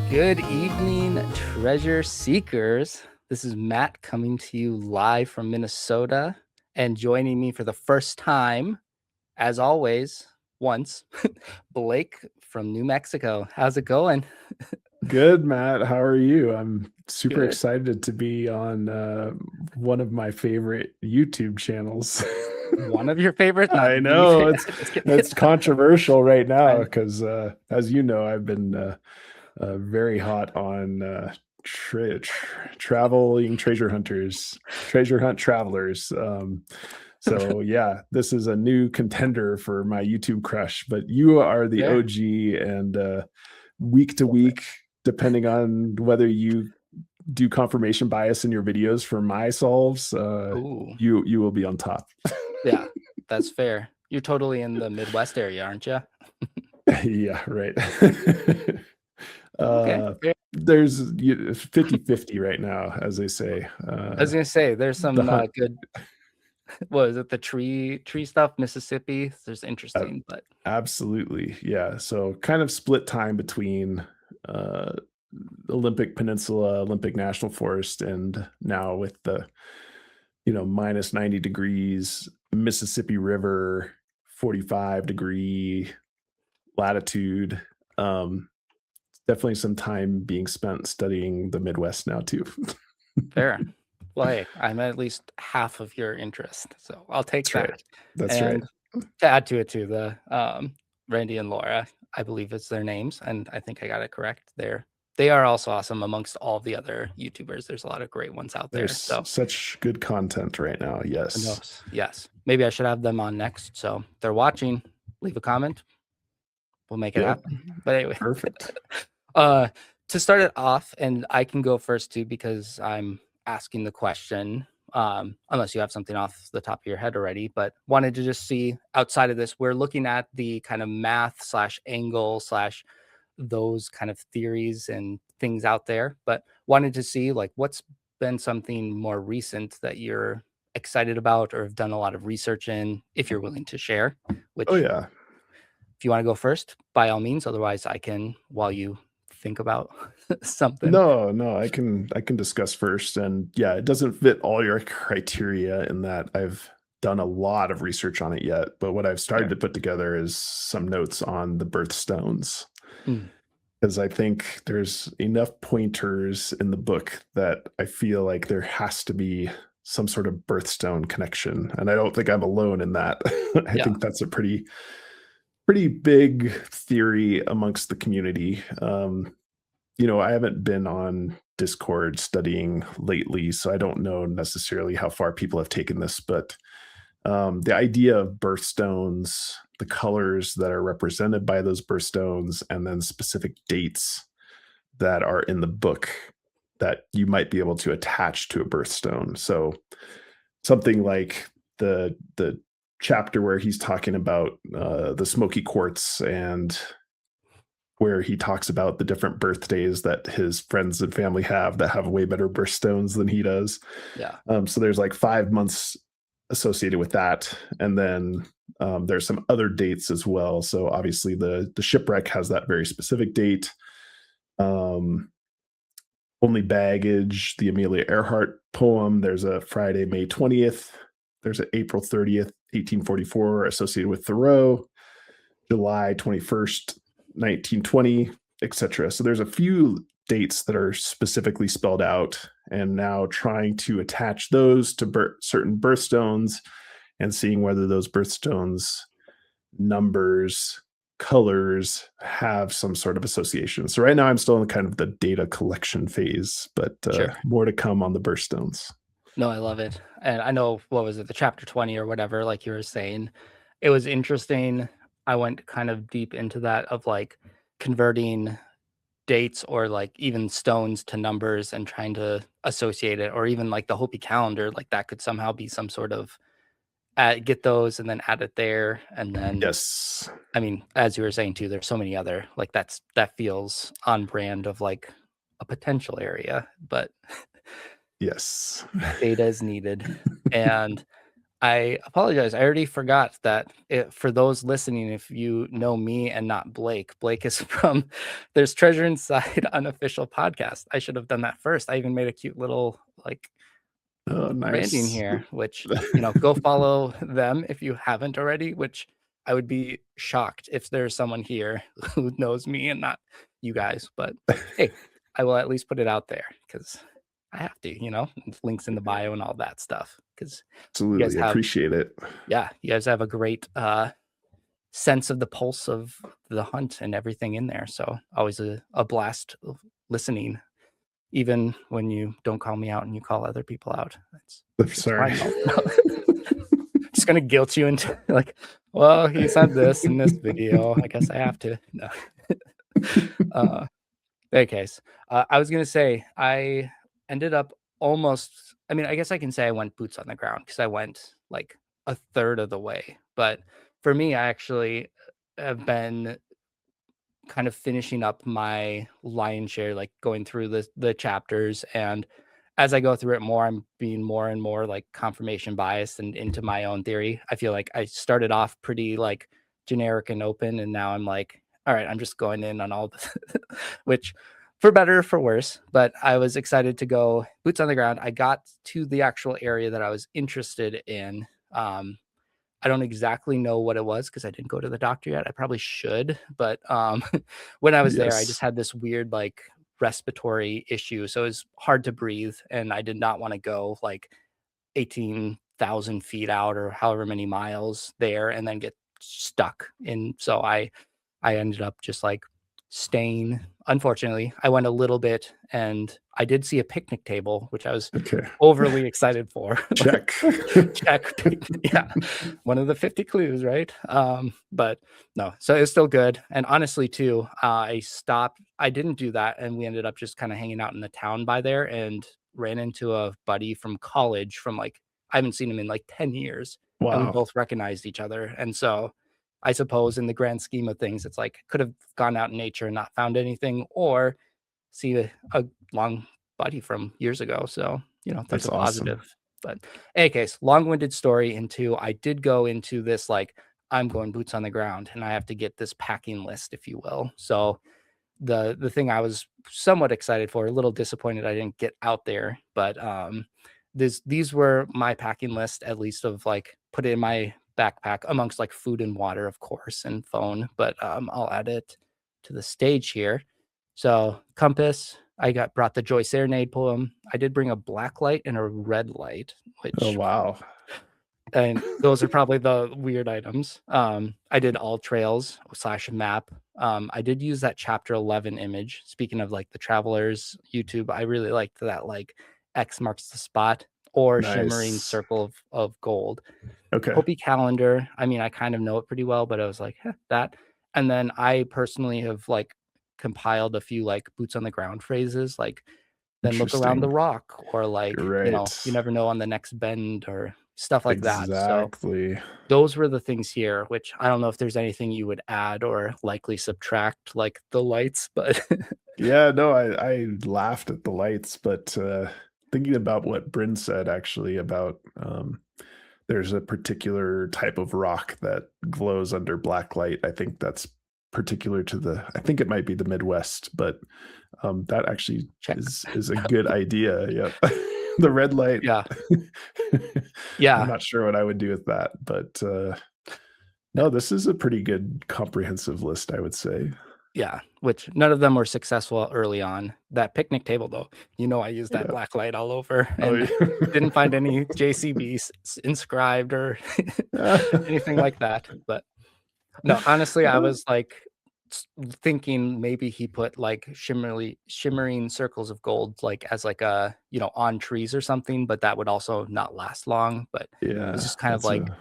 Good evening, treasure seekers. This is Matt coming to you live from Minnesota, and joining me for the first time, as always, once, Blake from New Mexico. How's it going? Good, Matt. How are you? I'm super Good. excited to be on one of my favorite YouTube channels. One of your favorites, not I the know Just kidding. it's controversial right now I- because, as you know, I've been very hot on traveling treasure hunt travelers. So yeah, this is a new contender for my YouTube crush. But you are the Fair. OG, and week to week, depending on whether you do confirmation bias in your videos for my solves, Ooh, you will be on top. yeah, that's fair. You're totally in the Midwest area, aren't you? Yeah, right. Okay. Fair. There's 50-50 right now, as they say. I was gonna say there's The some hunt, good. What is it? The tree stuff, Mississippi. There's uh, interesting, but absolutely, yeah. So kind of split time between uh, Olympic Peninsula, Olympic National Forest, and now with the minus 90 degrees Mississippi River, 45-degree latitude. Um, Definitely some time being spent studying the Midwest now too. fair. Well, hey, I'm at least half of your interest, so I'll take That's right. that. That's right. And to add to it too, the Randy and Laura, I believe it's their names, and I think I got it correct. They are also awesome amongst all the other YouTubers. There's a lot of great ones out there. There's So such good content right now. who Yes. knows? Yes. Maybe I should have them on next. So if they're watching, leave a comment. We'll make it Yep. happen. But anyway, Perfect. uh to start it off, and I can go first too because I'm asking the question, unless you have something off the top of your head already, but wanted to just see outside of this, we're looking at the kind of math slash angle slash those kind of theories and things out there, but wanted to see like what's been something more recent that you're excited about or have done a lot of research in, if you're willing to share, Oh which yeah. if you want to go first, by all means. Otherwise, I can while you think about something. No, I can discuss first. And yeah, it doesn't fit all your criteria in that I've done a lot of research on it yet. But what I've started Fair. to put together is some notes on the birthstones, Mm, because I think there's enough pointers in the book that I feel like there has to be some sort of birthstone connection. And I don't think I'm alone in that. I yeah. think that's a pretty big theory amongst the community. I haven't been on Discord studying lately, so I don't know necessarily how far people have taken this, but the idea of birthstones, the colors that are represented by those birthstones, and then specific dates that are in the book that you might be able to attach to a birthstone. So something like the chapter where he's talking about the smoky quartz, and where he talks about the different birthdays that his friends and family have that have way better birthstones than he does. Yeah. So there's like 5 months associated with that, and then there's some other dates as well. So obviously the shipwreck has that very specific date. Um, Only baggage, the Amelia Earhart poem. There's a Friday, May 20th. There's an April 30th, 1844, associated with Thoreau. July 21st, 1920, etc. So there's a few dates that are specifically spelled out, and now trying to attach those to certain birthstones and seeing whether those birthstones, numbers, colors have some sort of association. So right now I'm still in kind of the data collection phase, but Sure. more to come on the birthstones. No, I love it. And I know, what was it, the chapter 20 or whatever, like you were saying, it was interesting. I went kind of deep into that of like converting dates or like even stones to numbers and trying to associate it, or even like the Hopi calendar, like that could somehow be some sort of get those and then add it there. And then, Yes. I mean, as you were saying too, there's so many other like that feels on brand of like a potential area, but Yes. data is needed. And I apologize. I already forgot that for those listening, if you know me and not Blake, Blake is from there's Treasure Inside Unofficial podcast. I should have done that first. I even made a cute little like Oh, branding nice. here, which, go follow them if you haven't already, which I would be shocked if there's someone here who knows me and not you guys. But hey, I will at least put it out there because I have to, links in the bio and all that stuff. Because you guys Absolutely have, appreciate it. you guys have a great sense of the pulse of the hunt and everything in there. So always a blast listening, even when you don't call me out and you call other people out. I'm It's sorry. fine. Just gonna guilt you into like, well, he said this in this video. I guess I have to. No. Any case, I was gonna say I ended up almost. I mean, I guess I can say I went boots on the ground because I went like a third of the way. But for me, I actually have been kind of finishing up my lion share, like going through the chapters, and as I go through it more, I'm being more and more like confirmation biased and into my own theory. I feel like I started off pretty like generic and open, and now I'm like, all right, I'm just going in on all the which for better or for worse, but I was excited to go boots on the ground. I got to the actual area that I was interested in. I don't exactly know what it was because I didn't go to the doctor yet. I probably should, but when I was there, I just Yes. had this weird like respiratory issue, so it was hard to breathe, and I did not want to go like 18,000 feet out or however many miles there and then get stuck. And so I ended up just like staying. Unfortunately, I went a little bit and I did see a picnic table, which I was Okay. overly excited for. Check. Check. Yeah. One of the 50 clues, right? But no, so it's still good. And honestly, too, I stopped. I didn't do that. And we ended up just kind of hanging out in the town by there and ran into a buddy from college from like, I haven't seen him in like 10 years. And we Wow. both recognized each other. And so I suppose in the grand scheme of things, it's like could have gone out in nature and not found anything, or see a long buddy from years ago. So, there's That's a awesome. positive. But in any case, long-winded story into I did go into this like I'm going boots on the ground and I have to get this packing list, if you will. So the thing I was somewhat excited for, a little disappointed I didn't get out there, but these were my packing list, at least of like put it in my backpack amongst like food and water, of course, and phone, but I'll add it to the stage here. So compass, I brought the Joy Serenade poem. I did bring a black light and a red light, Oh, which wow. and those are probably the weird items. I did all trails slash map. I did use that chapter 11 image. Speaking of like the travelers YouTube, I really liked that like X marks the spot or shimmering Nice. circle of gold. Okay. Hopi calendar. I mean, I kind of know it pretty well, but I was like, that. And then I personally have like compiled a few like boots on the ground phrases, like then look around the Interesting. rock, or like, you Right. never know on the next bend or stuff like that. So Exactly. those were the things here, which I don't know if there's anything you would add or likely subtract, like the lights, but Yeah, no, I laughed at the lights, but thinking about what Brinn said actually about there's a particular type of rock that glows under black light. I think that's particular to I think it might be the Midwest, but that actually check. is a good idea. Yep. The red light. Yeah. I'm Yeah. not sure what I would do with that, but no, this is a pretty good comprehensive list, I would say. Yeah. Which none of them were successful early on. That picnic table, though, I used that Yeah. black light all over Oh, and didn't find any JCBs inscribed or yeah. anything like that. But no, honestly, I was like thinking maybe he put like shimmering circles of gold like as like a on trees or something, but that would also not last long. But it was Yeah, just kind of that's like a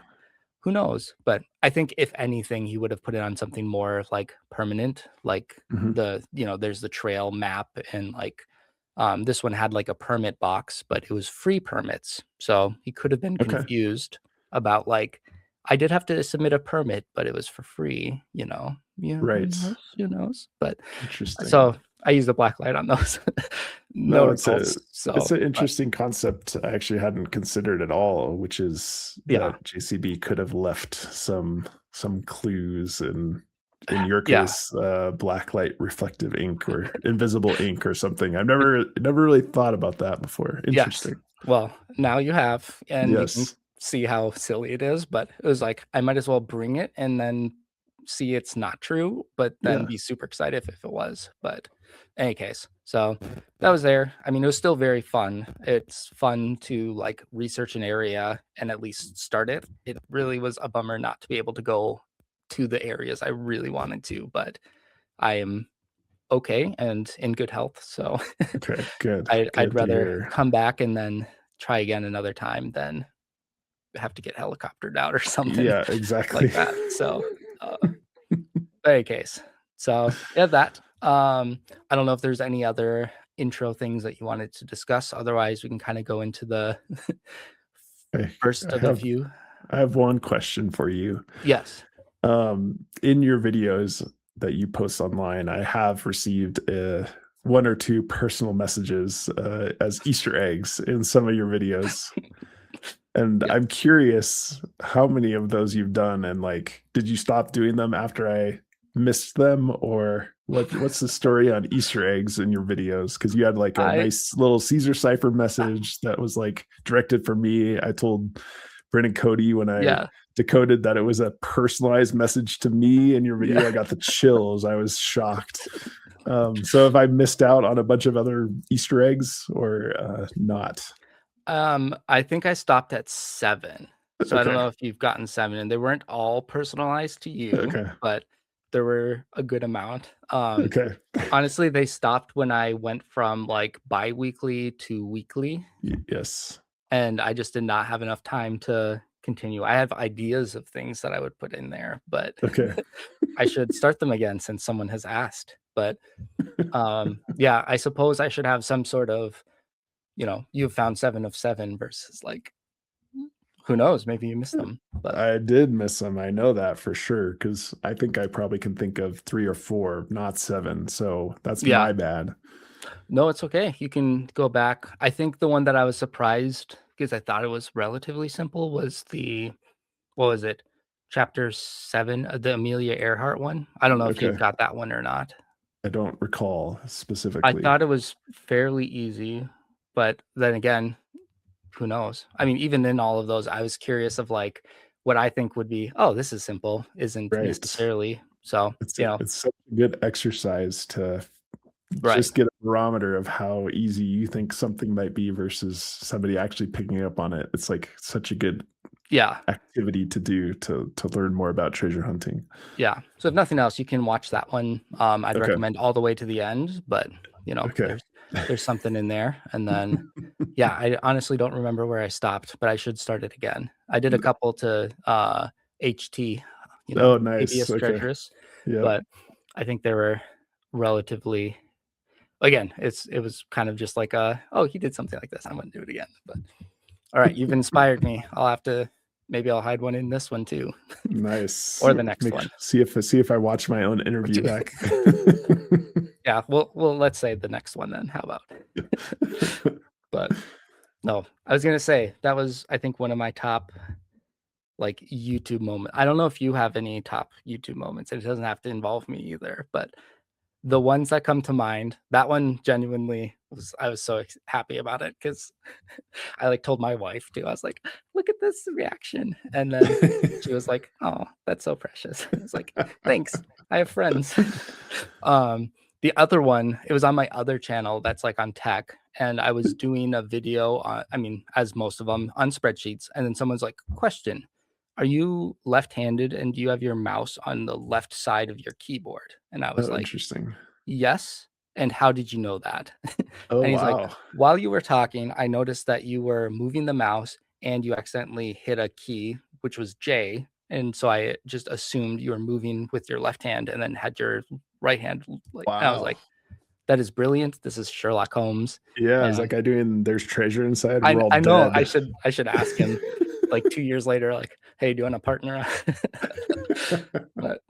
who knows? But I think if anything, he would have put it on something more like permanent, like mhm. there's the trail map and like this one had like a permit box, but it was free permits. So he could have been Okay. confused about like I did have to submit a permit, but it was for free, Yeah, Right. who knows? But Interesting. so I use the black light on those. no No, it's results. So, an but interesting concept I actually hadn't considered at all, which is yeah, that JCB could have left some clues, and in your yeah, case, blacklight reflective ink or invisible ink or something. I've never really thought about that before. yes. Interesting. Well, now you have, and you can Yes. see how silly it is. But it was like I might as well bring it and then see it's not true, but then Yeah. be super excited if it was. But any case, so that was there. I mean, it was still very fun. It's fun to like research an area and at least start it. It really was a bummer not to be able to go to the areas I really wanted to, but I am okay and in good health. So Okay. Good. I'd Good to rather hear. come back and then try again another time than have to get helicoptered out or something Yeah, like exactly. that. So, any case. So, yeah, that. I don't know if there's any other intro things that you wanted to discuss. Otherwise, we can kind of go into the Okay, first I of the have few. I have one question for you. Yes. In your videos that you post online, I have received one or two personal messages as Easter eggs in some of your videos. And Yes. I'm curious how many of those you've done, and like, did you stop doing them after I missed them, or what's the story on Easter eggs in your videos? Because you had like a I nice little Caesar cipher message that was like directed for me. I told Brinn and Cody when I yeah. decoded that it was a personalized message to me in your video. Yeah. I got the chills. I was shocked. So have I missed out on a bunch of other Easter eggs or not? I think I stopped at 7. So I don't Okay. know if you've gotten 7, and they weren't all personalized to you, Okay. but there were a good amount. Okay. Honestly, they stopped when I went from like bi-weekly to weekly, Yes. and I just did not have enough time to continue. I have ideas of things that I would put in there, but Okay. I should start them again since someone has asked. But yeah, I suppose I should have some sort of, you've found 7 of 7 versus like who knows, maybe you missed them. But I did miss them. I know that for sure because I think I probably can think of three or four, not seven. So that's yeah, my bad. no, it's okay. You can go back. I think the one that I was surprised because I thought it was relatively simple was the what was it? Chapter 7, the Amelia Earhart one. I don't know if Okay. you've got that one or not. I don't recall I specifically. thought it was fairly easy, but then again, who knows? I mean, even in all of those, I was curious of like what I think would be, oh, this is simple, isn't Right. necessarily. So, It's such a good exercise to right. just get a barometer of how easy you think something might be versus somebody actually picking up on it. It's like such a good Yeah. activity to do to learn more about treasure hunting. Yeah. So if nothing else, you can watch that one. I'd Okay. recommend all the way to the end, but Okay. there's something in there. And then yeah, I honestly don't remember where I stopped, but I should start it again. I did a couple to HT, Oh, nice. ABS Okay. treasures, Yep. but I think they were relatively again, it was kind of just like oh, he did something like this. I'm gonna do it again. But all right, you've inspired me. I'll have to maybe I'll hide one in this one too. Nice. Or the next one. See if I watch my own interview back. Yeah, well, let's say the next one then. How about? But no, I was gonna say that was I think one of my top like YouTube moments. I don't know if you have any top YouTube moments. It doesn't have to involve me either, but the ones that come to mind, that one genuinely was I was so happy about it because I like told my wife too. I was like, look at this reaction. And then she was like, oh, that's so precious. I was like, thanks. I have friends. The other one, it was on my other channel that's like on tech. And I was doing a video on, I mean, as most of them on spreadsheets. And then someone's like, question, are you left-handed and do you have your mouse on the left side of your keyboard? And I was Oh, like, interesting. yes. And how did you know that? Oh, And he's like, wow. while you were talking, I noticed that you were moving the mouse and you accidentally hit a key, which was J. And so I just assumed you were moving with your left hand and then had your right hand. Like, and I was Wow. like, that is brilliant. This is Sherlock Holmes. Yeah, is that And guy doing There's Treasure Inside? I, We're all I know dead. I should ask him like 2 years later, like, hey, do you want a partner? But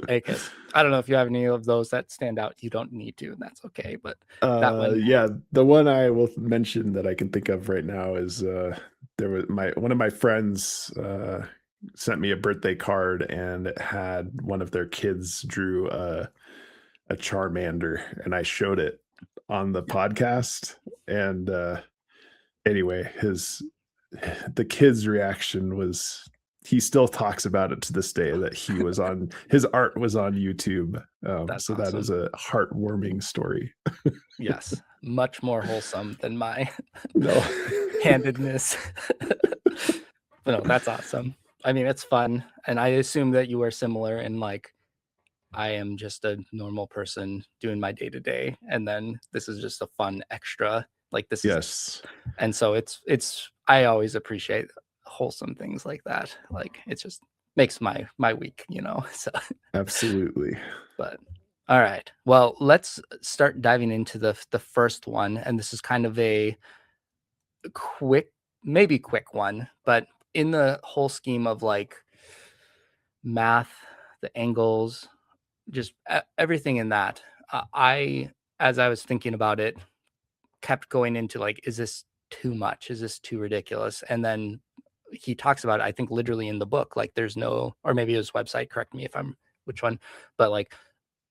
Because I don't know if you have any of those that stand out. You don't need to, and that's okay. But that one, Yeah, the one I will mention that I can think of right now is there was one of my friends sent me a birthday card, and it had one of their kids drew a Charmander, and I showed it on the podcast. And anyway, his the kid's reaction was, he still talks about it to this day, that he was on his art was on YouTube. that's So that is awesome. a heartwarming story. Yes, much more wholesome than my No. handedness. But no, that's awesome. I mean, it's fun, and I assume that you are similar in like I am just a normal person doing my day to day, and then this is just a fun extra. Like this is, Yes, and so it's. I always appreciate wholesome things like that. Like it just makes my week, you know. So, absolutely. but all right, well, let's start diving into the first one, and this is kind of a quick, maybe quick one, but in the whole scheme of like math, the angles, just everything in that. As I was thinking about it, kept going into like, is this too much? Is this too ridiculous? And then he talks about it, I think literally in the book, like there's no, or maybe his website, correct me if I'm which one, but like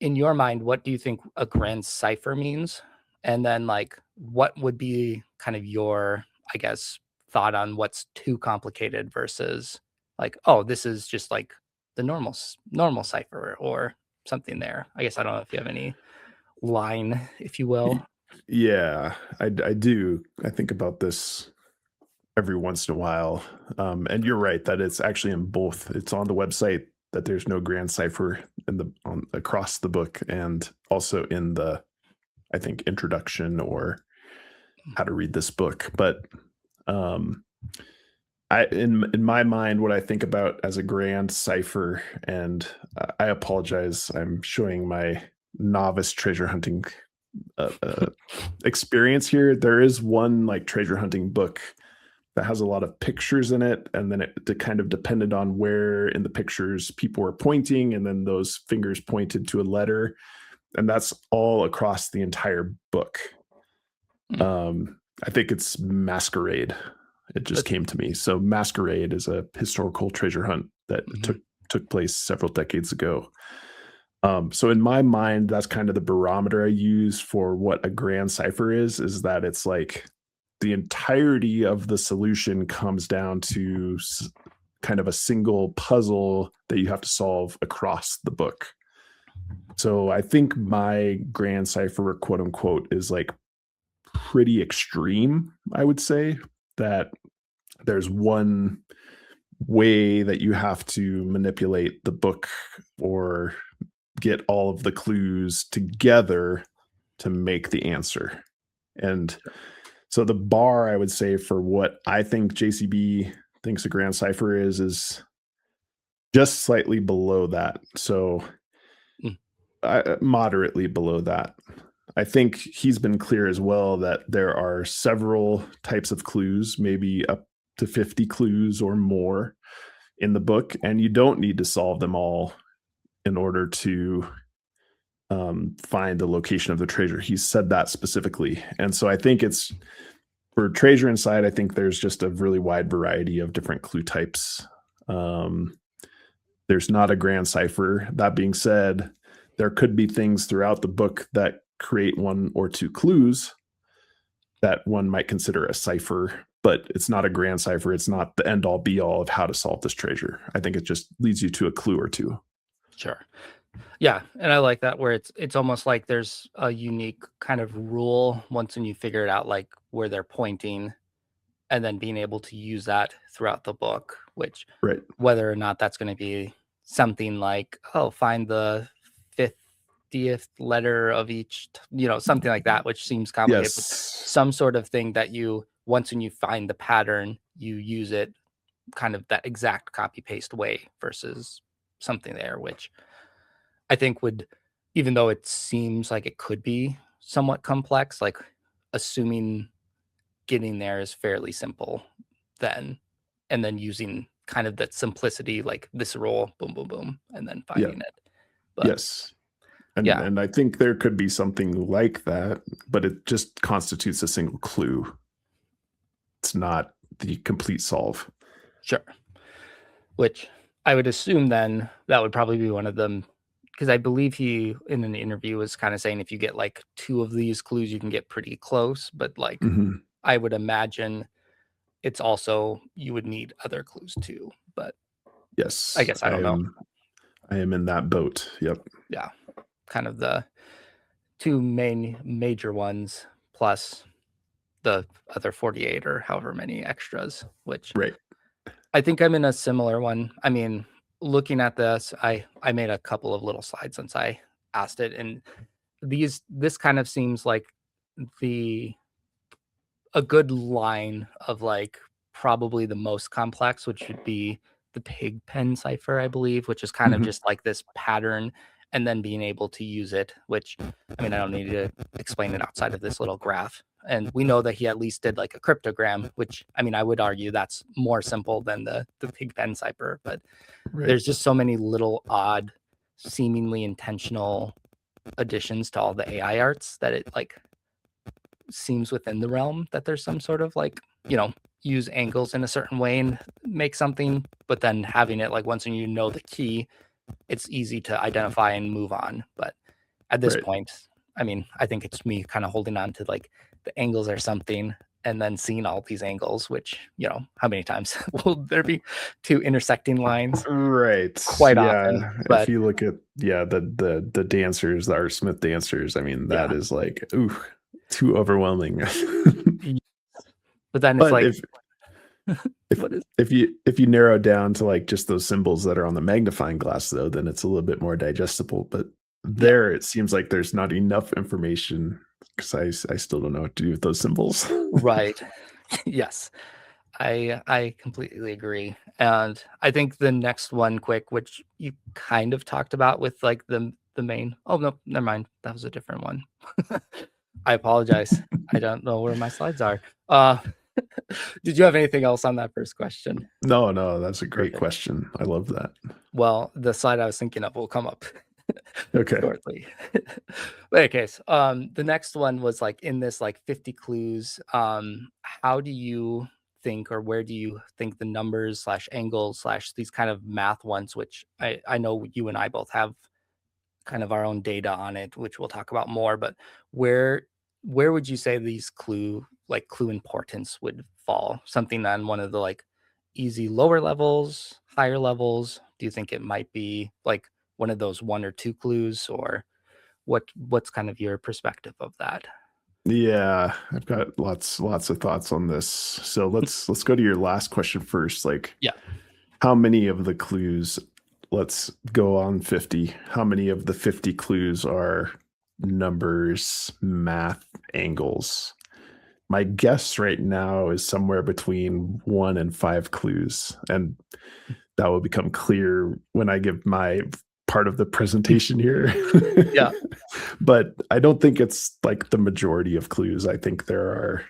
in your mind, what do you think a grand cipher means? And then like, what would be kind of your, I guess, thought on what's too complicated versus like, oh, this is just like the normal cipher or something there. I guess I don't know if you have any line, if you will. Yeah, I do. I think about this every once in a while. And you're right that it's actually in both. It's on the website that there's no grand cipher in the on across the book, and also in the, I think, introduction or how to read this book. But um I in my mind, what I think about as a grand cipher, and I apologize, I'm showing my novice treasure hunting experience here. There is one like treasure hunting book that has a lot of pictures in it, and then it kind of depended on where in the pictures people were pointing, and then those fingers pointed to a letter, and that's all across the entire book. Mm. I think it's Masquerade. It just But came to me. So Masquerade is a historical treasure hunt that mhm, took place several decades ago. So in my mind, that's kind of the barometer I use for what a grand cipher is that it's like the entirety of the solution comes down to kind of a single puzzle that you have to solve across the book. So I think my grand cipher, quote unquote, is like pretty extreme, I would say, that there's one way that you have to manipulate the book or get all of the clues together to make the answer. And so the bar, I would say, for what I think JCB thinks a grand cipher is just slightly below that. So mm, moderately below that. I think he's been clear as well that there are several types of clues, maybe up to 50 clues or more in the book, and you don't need to solve them all in order to find the location of the treasure. He said that specifically. And so I think it's for treasure inside, I think there's just a really wide variety of different clue types. Um, there's not a grand cipher. That being said, there could be things throughout the book that create one or two clues that one might consider a cipher, but it's not a grand cipher. It's not the end all be all of how to solve this treasure. I think it just leads you to a clue or two. sure. Yeah, and I like that where it's almost like there's a unique kind of rule once when you figure it out, like where they're pointing, and then being able to use that throughout the book, which Right. whether or not that's going to be something like, oh, find the 50th letter of each, something like that, which seems complicated, but Yes. some sort of thing that you, once when you find the pattern, you use it kind of that exact copy paste way versus something there, which I think would, even though it seems like it could be somewhat complex, like assuming getting there is fairly simple then, and then using kind of that simplicity, like this roll, boom, boom, boom, and then Yeah. finding it. But Yes. And yeah, and I think there could be something like that, but it just constitutes a single clue. It's not the complete solve. sure. Which I would assume then that would probably be one of them, because I believe he in an interview was kind of saying if you get like two of these clues, you can get pretty close. But like Mhm. I would imagine it's also you would need other clues too. But I Yes, guess I don't know. I am in that boat. Yep. Yeah, kind of the two main major ones plus the other 48 or however many extras, which Right. I think I'm in a similar one. I mean, looking at this, I made a couple of little slides since I asked it, and this kind of seems like the a good line of like probably the most complex, which would be the pig pen cipher, I believe, which is kind of Mhm. just like this pattern and then being able to use it, which I mean, I don't need to explain it outside of this little graph. And we know that he at least did like a cryptogram, which I mean, I would argue that's more simple than the pig pen cipher, but Right. there's just so many little odd, seemingly intentional additions to all the AI arts that it like seems within the realm that there's some sort of like, use angles in a certain way and make something, but then having it like once you know the key, it's easy to identify and move on. But at this Right. point, I mean, I think it's me kind of holding on to like the angles or something and then seeing all these angles, which, how many times will there be two intersecting lines? Right. Quite often. Yeah. If But you look at the dancers, the Art Smith dancers, I mean, that yeah. is like, ooh, too overwhelming. y- But then it's But like, if what is if you narrow it down to like just those symbols that are on the magnifying glass though, then it's a little bit more digestible. But yeah, there it seems like there's not enough information because I still don't know what to do with those symbols. right. Yes. I completely agree. And I think the next one quick, which you kind of talked about with like the main oh no, never mind. That was a different one. I apologize. I don't know where my slides are. Did you have anything else on that first question? No, no, that's a great Perfect. question. I love that. Well, the slide I was thinking of will come up Okay. shortly. But okay, so, the next one was like in this like 50 clues. How do you think, or where do you think the numbers slash angles slash these kind of math ones, which I know you and I both have kind of our own data on it, which we'll talk about more, but where where would you say these clue importance would fall? Something on one of the like easy lower levels, higher levels? Do you think it might be like one of those one or two clues, or what's kind of your perspective of that? Yeah, I've got lots of thoughts on this. So let's go to your last question first. Like Yeah. how many of the clues, let's go on 50. How many of the 50 clues are numbers, math, angles? My guess right now is somewhere between 1 and 5 clues, and that will become clear when I give my part of the presentation here. Yeah. But I don't think it's like the majority of clues. I think there are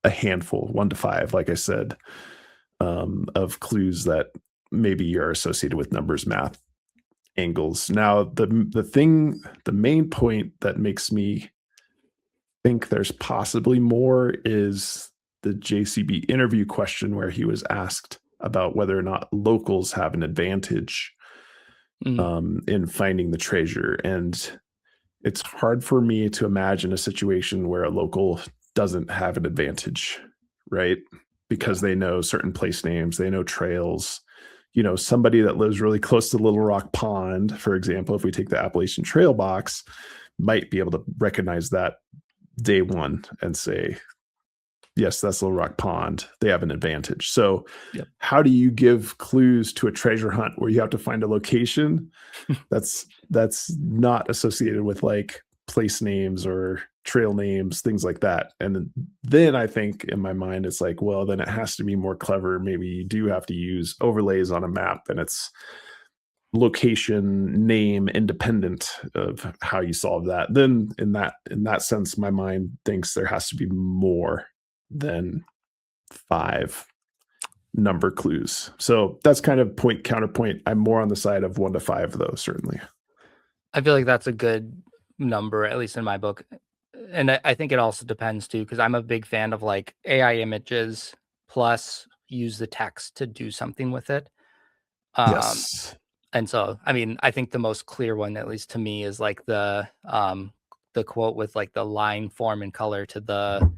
a handful, 1 to 5, like I said, of clues that maybe are associated with numbers, math, angles. Now, the main point that makes me think there's possibly more is the JCB interview question where he was asked about whether or not locals have an advantage Mm, in finding the treasure. And it's hard for me to imagine a situation where a local doesn't have an advantage, right? yeah. Because they know certain place names, they know trails. Somebody that lives really close to Little Rock Pond, for example, if we take the Appalachian Trail box, might be able to recognize that day one and say, yes, that's Little Rock Pond. They have an advantage. So, Yep. how do you give clues to a treasure hunt where you have to find a location that's not associated with like place names or trail names, things like that? And then I think in my mind, it's like, well, then it has to be more clever. Maybe you do have to use overlays on a map and it's location name independent of how you solve that. Then in that sense, my mind thinks there has to be more than 5. number clues. So that's kind of point counterpoint. I'm more on the side of 1 to 5 though, certainly. I feel like that's a good number, at least in my book. And I think it also depends too, because I'm a big fan of like AI images plus use the text to do something with it. Um, Yes. and so, I mean, I think the most clear one, at least to me, is like the quote with like the line, form, and color to the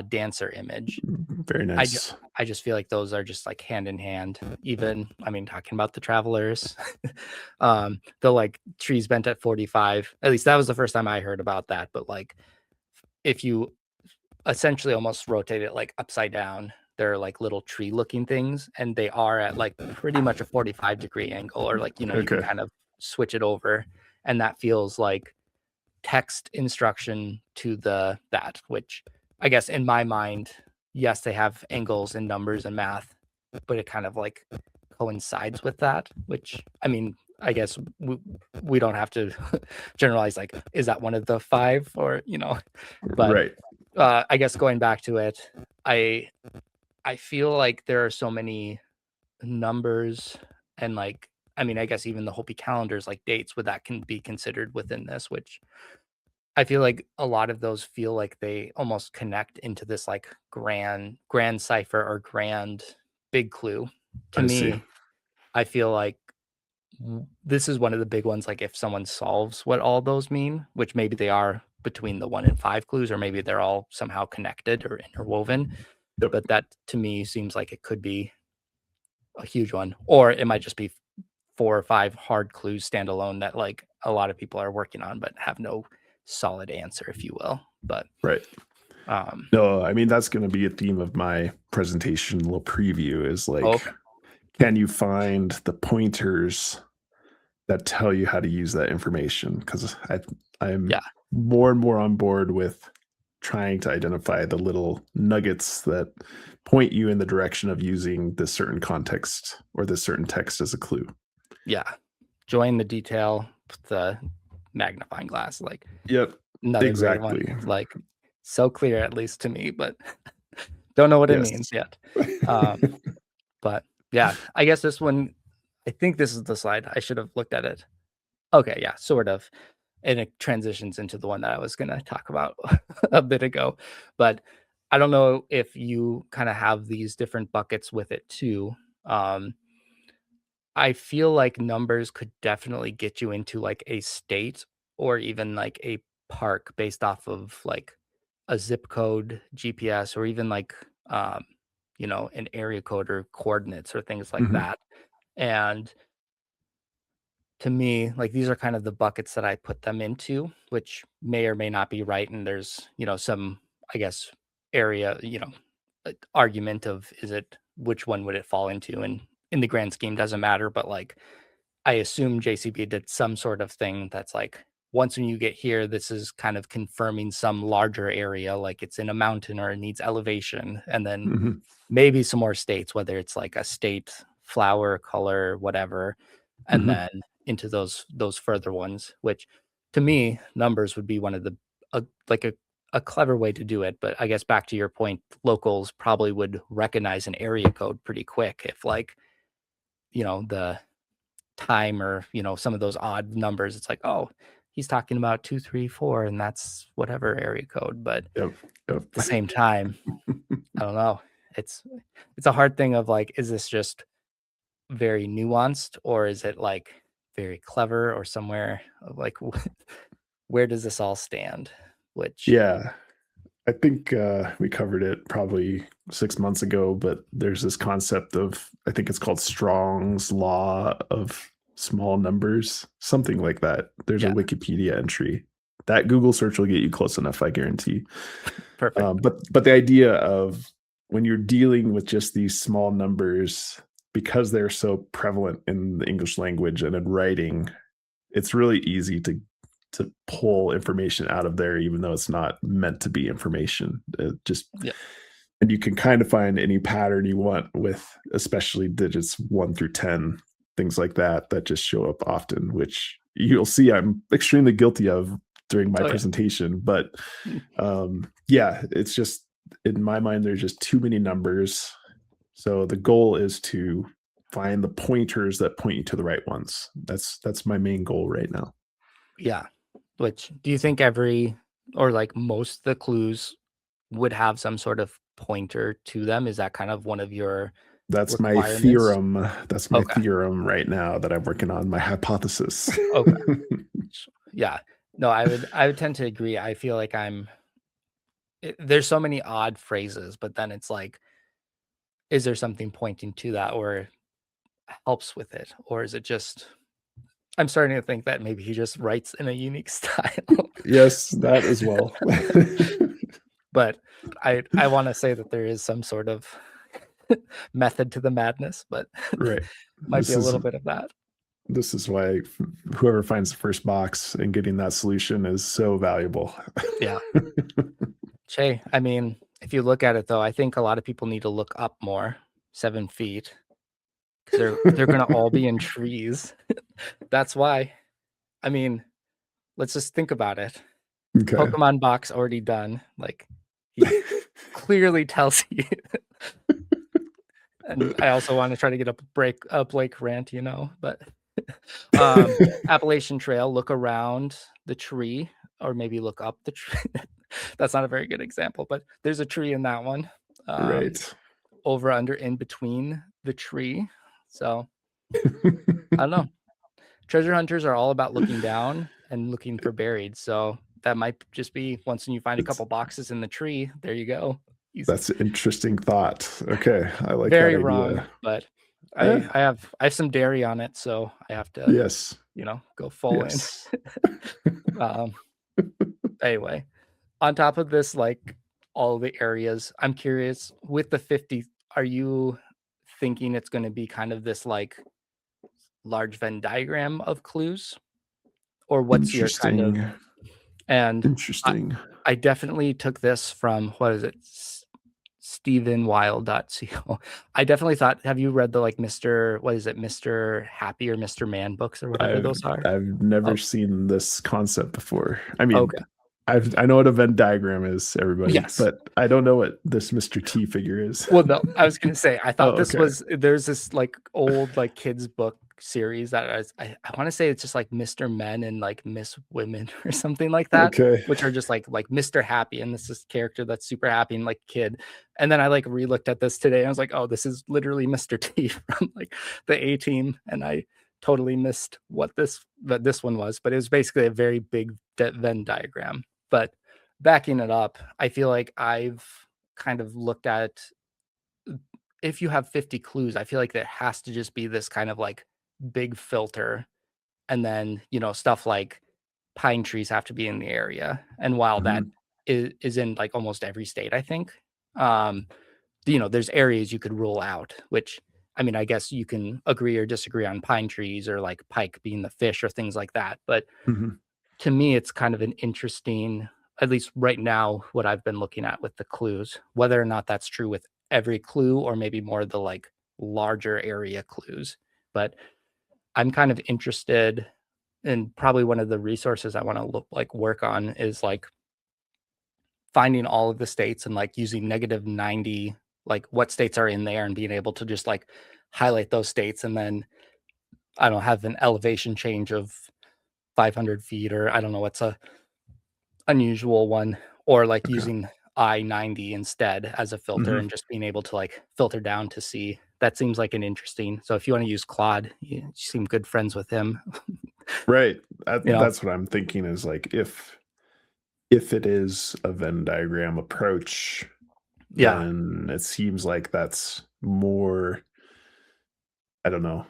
dancer image. Very nice. I just feel like those are just like hand in hand. Even, I mean, talking about the travelers, the like trees bent at 45. At least that was the first time I heard about that. But like, if you essentially almost rotate it like upside down, they're like little tree looking things, and they are at like pretty much a 45-degree angle, or like, you know, you can Okay. kind of switch it over, and that feels like text instruction to that, which I guess in my mind, yes, they have angles and numbers and math, but it kind of like coincides with that, which I mean, I guess we don't have to generalize like, is that one of the 5 or, you know, but Right. I guess going back to it, I I feel like there are so many numbers and like, I mean, I guess even the Hopi calendars, like dates, would that can be considered within this, which I feel like a lot of those feel like they almost connect into this like grand cipher or grand big clue. To I see. me, I feel like this is one of the big ones. Like if someone solves what all those mean, which maybe they are between the 1 and 5 clues, or maybe they're all somehow connected or interwoven. Yep. But that to me seems like it could be a huge one, or it might just be 4 or 5 hard clues standalone that like a lot of people are working on, but have no solid answer, if you will. But Right. um, No, I mean that's going to be a theme of my presentation, little preview is like, okay, can you find the pointers that tell you how to use that information? Because I'm yeah, more and more on board with trying to identify the little nuggets that point you in the direction of using this certain context or this certain text as a clue. yeah. Join the detail, the magnifying glass, like Yep, another great one. exactly. Like so clear, at least to me, but don't know what it Yes. means yet. But yeah, I guess this one, I think this is the slide. I should have looked at it. Okay, yeah, sort of. And it transitions into the one that I was going to talk about a bit ago. But I don't know if you kind of have these different buckets with it too. Um, I feel like numbers could definitely get you into like a state or even like a park based off of like a zip code, GPS, or even like, um, you know, an area code or coordinates or things like Mhm, that. And to me, like these are kind of the buckets that I put them into, which may or may not be right. And there's, you know, some, I guess, area, you know, argument of is it which one would it fall into? And in the grand scheme, doesn't matter. But like, I assume JCB did some sort of thing that's like, once when you get here, this is kind of confirming some larger area, like it's in a mountain or it needs elevation. And then mhm, maybe some more states, whether it's like a state, flower, color, whatever, and mhm. then into those further ones, which to me, numbers would be one of the like a clever way to do it. But I guess back to your point, locals probably would recognize an area code pretty quick if like, you know, the time or, you know, some of those odd numbers, it's like, oh, he's talking about 234 and that's whatever area code. But at Yep, yep. the same time, I don't know. It's it's a hard thing of like, is this just very nuanced or is it like very clever or somewhere like where does this all stand? Which Yeah, I think, we covered it probably 6 months ago, but there's this concept of I think it's called Strong's law of small numbers, something like that. There's a yeah, Wikipedia entry. That Google search will get you close enough, I guarantee. perfect. But the idea of when you're dealing with just these small numbers, because they're so prevalent in the English language and in writing, it's really easy to pull information out of there, even though it's not meant to be information. Just Yeah. and you can kind of find any pattern you want with, especially digits 1 through 10, things like that that just show up often, which you'll see I'm extremely guilty of during my Oh yeah. presentation. But Mm, yeah, it's just in my mind, there's just too many numbers, So the goal is to find the pointers that point you to the right ones. That's my main goal right now. Yeah. Which do you think every or like most of the clues would have some sort of pointer to them? Is that kind of one of your That's my requirements? theorem. That's my Okay. theorem right now that I'm working on, my hypothesis. Okay. Yeah. No, I would tend to agree. I feel like there's so many odd phrases, but then it's like, is there something pointing to that or helps with it? Or is it just I'm starting to think that maybe he just writes in a unique style. Yes, that as well. But I wanna say that there is some sort of method to the madness, but Right. might be This a is little bit of that. this is why whoever finds the first box and getting that solution is so valuable. Yeah. Che, I mean, if you look at it though, I think a lot of people need to look up more, 7 feet, because they're gonna all be in trees. That's why. I mean, let's just think about it. Okay. Pokemon box already done, like, he clearly tells you. And I also wanna try to get a Blake rant, but, Appalachian Trail, look around the tree or maybe look up the tree. That's not a very good example, but there's a tree in that one. Um, Right. over, under, in between the tree. So, I don't know. Treasure hunters are all about looking down and looking for buried, so that might just be once you find a It's couple boxes in the tree, there you go. Easy. that's an interesting thought. Okay, I like that Very wrong, idea. but Eh, I have some dairy on it, so I have to, yes. go full in. Yes. Um, anyway, on top of this, like all the areas, I'm curious with the 50, are you thinking it's going to be kind of this like large Venn diagram of clues? Or what's your kind of, Interesting. and I, Interesting. I definitely took this from, what is it? StephenWild.co. I definitely thought, have you read the like what is it, Mr. Happy or Mr. Man books or whatever I've those are? I've never Oh, seen this concept before. I mean, okay. I know what a Venn diagram is, everybody, Yes. but I don't know what this Mr. T figure is. Well, no, I was gonna say, I Oh, thought this okay. was there's this like old like kids book series that I want to say it's just like Mr. Men and like Miss Women or something like that, Okay. which are just like Mr. Happy and this is character that's super happy and like kid. And then I like re-looked at this today and I was like, oh, this is literally Mr. T from like the A Team, and I totally missed what this one was, but it was basically a very big Venn diagram. But backing it up, I feel like I've kind of looked at if you have 50 clues, I feel like there has to just be this kind of like big filter. And then, stuff like pine trees have to be in the area. And while that Mhm. is in like almost every state, I think, um, there's areas you could rule out, which I mean, I guess you can agree or disagree on pine trees or like pike being the fish or things like that. But Mhm. to me, it's kind of an interesting, at least right now, what I've been looking at with the clues, whether or not that's true with every clue or maybe more the like larger area clues. But I'm kind of interested in probably one of the resources I want to work on is like finding all of the states and like using -90, like what states are in there and being able to just like highlight those states and then I don't know, have an elevation change of 500 feet or I don't know what's a unusual one, or like Okay. using I-90 instead as a filter Mhm. and just being able to like filter down to see. That seems like an interesting. So if you want to use Claude, you seem good friends with him. Right. you know, That's what I'm thinking is like if it is a Venn diagram approach, yeah, then it seems like that's more, I don't know,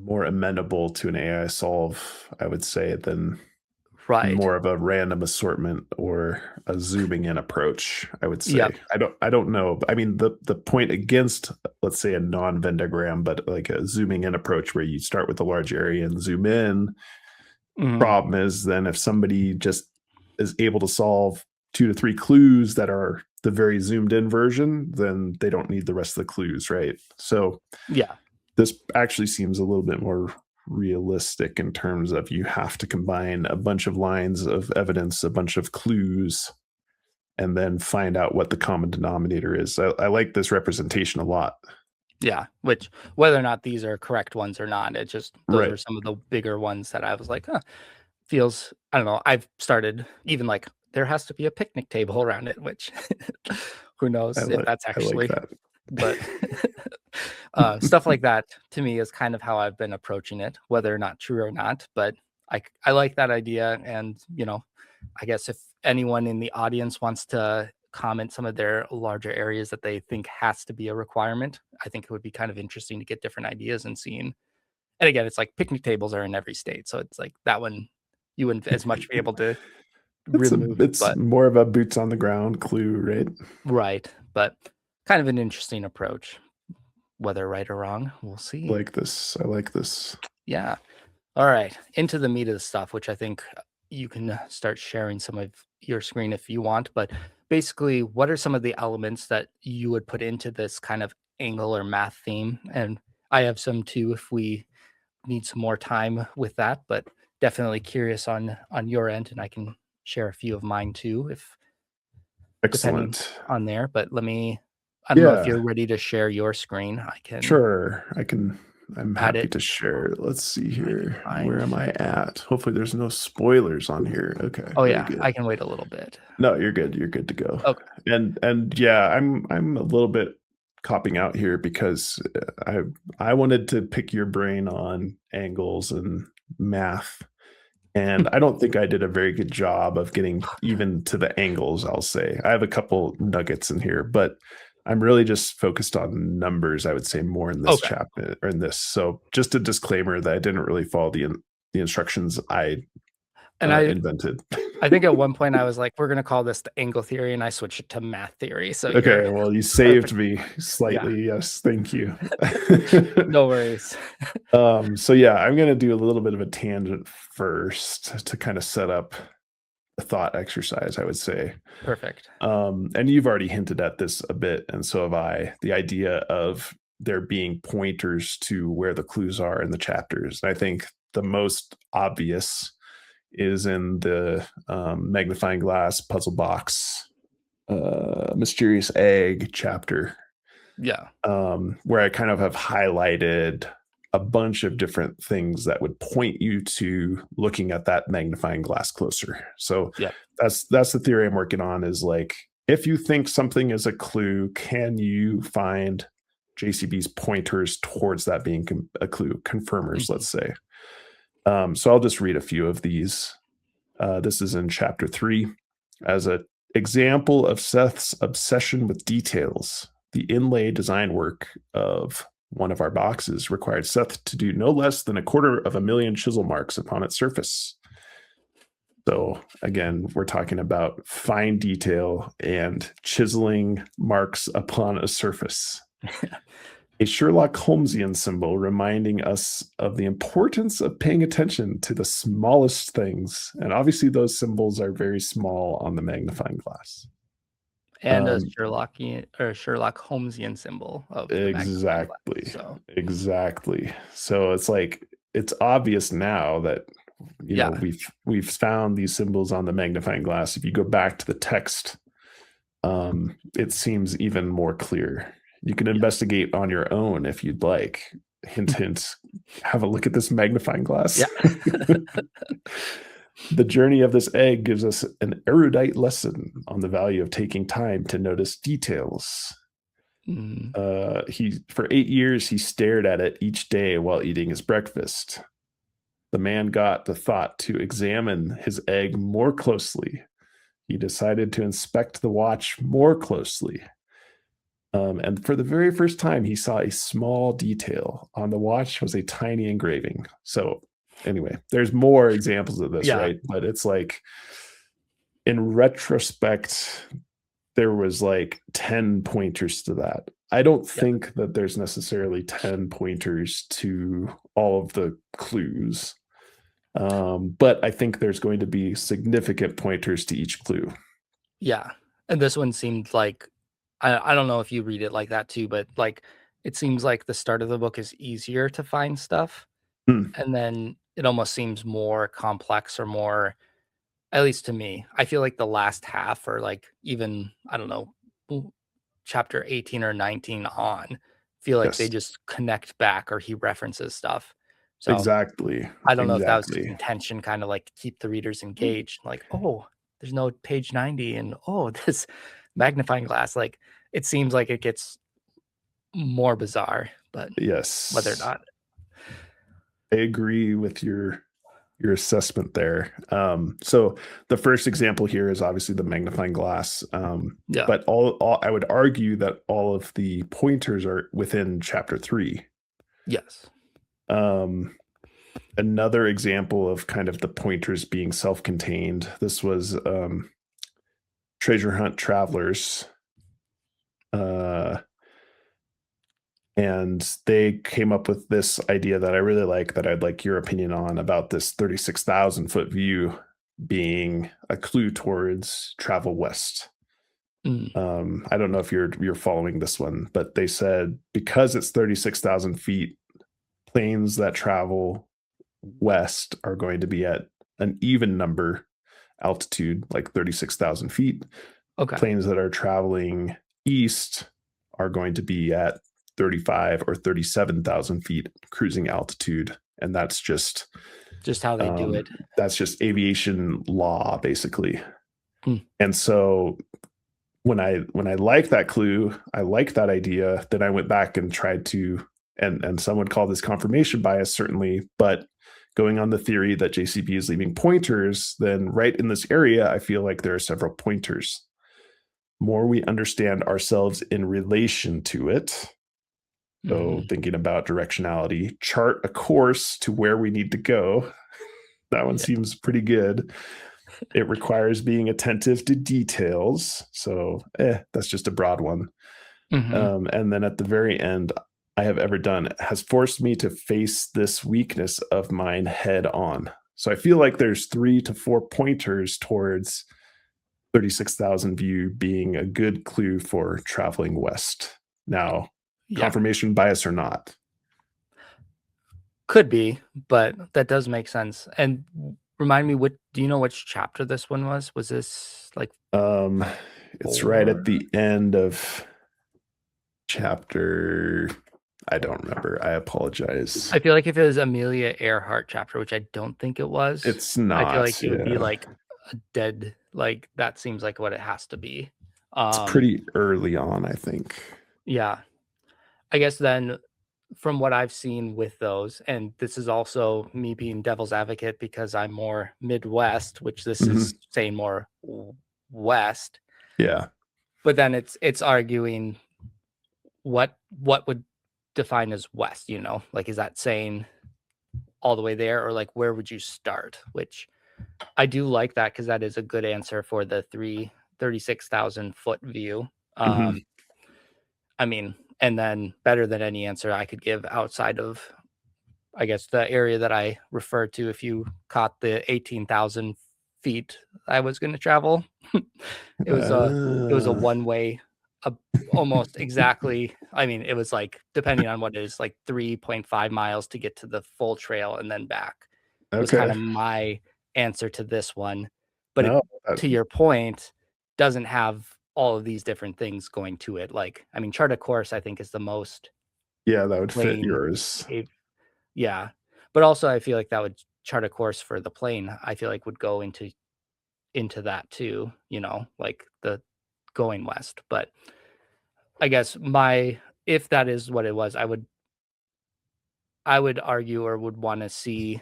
more amenable to an AI solve, I would say, than right. more of a random assortment or a zooming in approach, I would Yep. say. I don't know. I mean, the point against, let's say, a non-Venn diagram, but like a zooming in approach where you start with a large area and zoom in. Mhm. Problem is then if somebody just is able to solve 2 to 3 clues that are the very zoomed in version, then they don't need the rest of the clues, right? So Yeah. this actually seems a little bit more realistic in terms of you have to combine a bunch of lines of evidence, a bunch of clues, and then find out what the common denominator is. I like this representation a lot. Yeah, which whether or not these are correct ones or not, it just those Right. were some of the bigger ones that I was like, "Huh, feels." I don't know. I've started even like there has to be a picnic table around it, which who knows if that's I like actually, that. but stuff like that to me is kind of how I've been approaching it, whether or not true or not. But I like that idea, and I guess if anyone in the audience wants to comment some of their larger areas that they think has to be a requirement, I think it would be kind of interesting to get different ideas and seeing. And again, it's like picnic tables are in every state, so it's like that one you wouldn't as much be able to remove, It's but more of a boots on the ground clue, right? right, but kind of an interesting approach. Whether right or wrong, we'll I see. like this. I like this. Yeah. All right, into the meat of the stuff, which I think you can start sharing some of your screen if you want. But basically, what are some of the elements that you would put into this kind of angle or math theme? And I have some too if we need some more time with that, but definitely curious on your end, and I can share a few of mine too, if depending Excellent. on there. But let me. I don't know if Yeah, you're ready to share your screen. I can sure. I'm add happy it. to share. Let's see I can here. find. Where am I at? Hopefully there's no spoilers on here. Okay, Oh very yeah, good. I can wait a little bit. No, you're good. You're good to go. Okay. And yeah, I'm a little bit copping out here because I wanted to pick your brain on angles and math. And I don't think I did a very good job of getting even to the angles, I'll say. I have a couple nuggets in here, but I'm really just focused on numbers, I would say, more in this Okay. chapter or in this. So just a disclaimer that I didn't really follow the instructions I And invented. I think at one point I was like, "We're gonna call this the angle theory," and I switched it to math theory. So you're Okay, well, you saved perfect. me Yeah, slightly. Yes, thank you. no worries. So yeah, I'm gonna do a little bit of a tangent first to kind of set up a thought exercise, I would say. Perfect. And you've already hinted at this a bit, and so have I. The idea of there being pointers to where the clues are in the chapters. I think the most obvious is in the magnifying glass puzzle box mysterious egg chapter, Yeah. where I kind of have highlighted a bunch of different things that would point you to looking at that magnifying glass closer. So Yep. that's the theory I'm working on, is like, if you think something is a clue, can you find JCB's pointers towards that being a clue, confirmers, Mhm. let's say. So I'll just read a few of these. This is in chapter 3. As an example of Seth's obsession with details, the inlay design work of one of our boxes required Seth to do no less than 250,000 chisel marks upon its surface. So again, we're talking about fine detail and chiseling marks upon a surface. A Sherlock Holmesian symbol reminding us of the importance of paying attention to the smallest things. And obviously, those symbols are very small on the magnifying glass. And a Um, Sherlockian or Sherlock Holmesian symbol of the magnifying glass. exactly. So Exactly. So it's like, it's obvious now that yeah. we've found these symbols on the magnifying glass. If you go back to the text, it seems even more clear. You can Yeah. investigate on your own if you'd like. Hint, hint. Have a look at this magnifying glass. Yeah. The journey of this egg gives us an erudite lesson on the value of taking time to notice details. Mm, He for 8 years he stared at it each day while eating his breakfast. The man got the thought to examine his egg more closely. He decided to inspect the watch more closely. And for the very first time, he saw a small detail. On the watch was a tiny engraving. So, anyway, there's more examples of this, yeah. right? But it's like, in retrospect, there was like 10 pointers to that. I don't Yeah. think that there's necessarily 10 pointers to all of the clues. But I think there's going to be significant pointers to each clue. Yeah. And this one seemed like I don't know if you read it like that too, but like it seems like the start of the book is easier to find stuff. Hmm. And then it almost seems more complex or more, at least to me. I feel like the last half or like even, I don't know, chapter 18 or 19 on feel like they Yes. just connect back, or he references stuff. So Exactly. I don't know if that was his Exactly. intention, kind of like keep the readers engaged. Like, oh, there's no page 90, and oh, this magnifying glass. Like, it seems like it gets more bizarre, but whether or Yes. not. I agree with your assessment there. So the first example here is obviously the magnifying glass. Yeah. But all I would argue that all of the pointers are within chapter 3. Yes. Um, Another example of kind of the pointers being self-contained. This was Treasure Hunt Travelers. And they came up with this idea that I really like, that I'd like your opinion on, about this 36,000 foot view being a clue towards travel west. I don't know if you're following this one, but they said because it's 36,000 feet, planes that travel west are going to be at an even number altitude, like 36,000 feet. Okay. Planes that are traveling east are going to be at 35 or 37,000 feet cruising altitude. And that's just how they do it. That's just aviation law, basically. Hmm. And so when I like that clue, I like that idea, then I went back and tried to, and some would call this confirmation bias, certainly, but going on the theory that JCB is leaving pointers, then right in this area, I feel like there are several pointers. More we understand ourselves in relation to it. So thinking about directionality, chart a course to where we need to go. That one seems pretty good. It requires being attentive to details. So that's just a broad one. And then at the very end, I have ever done has forced me to face this weakness of mine head on. So I feel like there's 3 to 4 pointers towards 36,000 view being a good clue for traveling west. Now, confirmation bias or not? Could be, but that does make sense. And remind me, do you know which chapter this one was? Was this like it's right at the end of chapter, I don't remember. I apologize. I feel like if it was Amelia Earhart chapter, which I don't think it was, it's not. I feel like it would be like a dead, like that seems like what it has to be. It's pretty early on, I think. Yeah. I guess then from what I've seen with those, and this is also me being devil's advocate because I'm more Midwest, which this is saying more West. Yeah. But then it's arguing what would define as West, you know? Like, is that saying all the way there, or like where would you start? Which I do like that, because that is a good answer for the 36,000 foot view. I mean, and then better than any answer I could give outside of, I guess, the area that I referred to. If you caught the 18,000 feet I was going to travel, it was a one way, almost exactly. I mean, it was like, depending on what it is, like 3.5 miles to get to the full trail and then back. Was kind of my answer to this one. But to your point, doesn't have all of these different things going to it. Like, I mean, chart a course, I think, is the most. Yeah, that would fit yours. Yeah. But also, I feel like that would chart a course for the plane. I feel like would go into that too, you know, like the going west. But I guess if that is what it was, I would argue, or would want to see,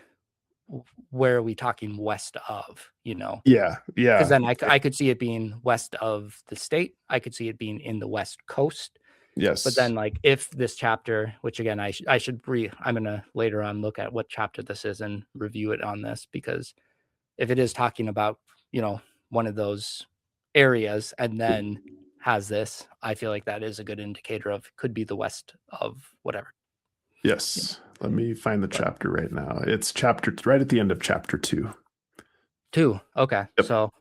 where are we talking west of, you know? Yeah. Because then I could see it being west of the state. I could see it being in the West Coast. Yes. But then, like, if this chapter, which again, I'm going to later on look at what chapter this is and review it on this, because if it is talking about, you know, one of those areas and then has this, I feel like that is a good indicator of, could be the west of whatever. Yes. Let me find the chapter right now. It's right at the end of chapter 2. 2. Okay. Yep. So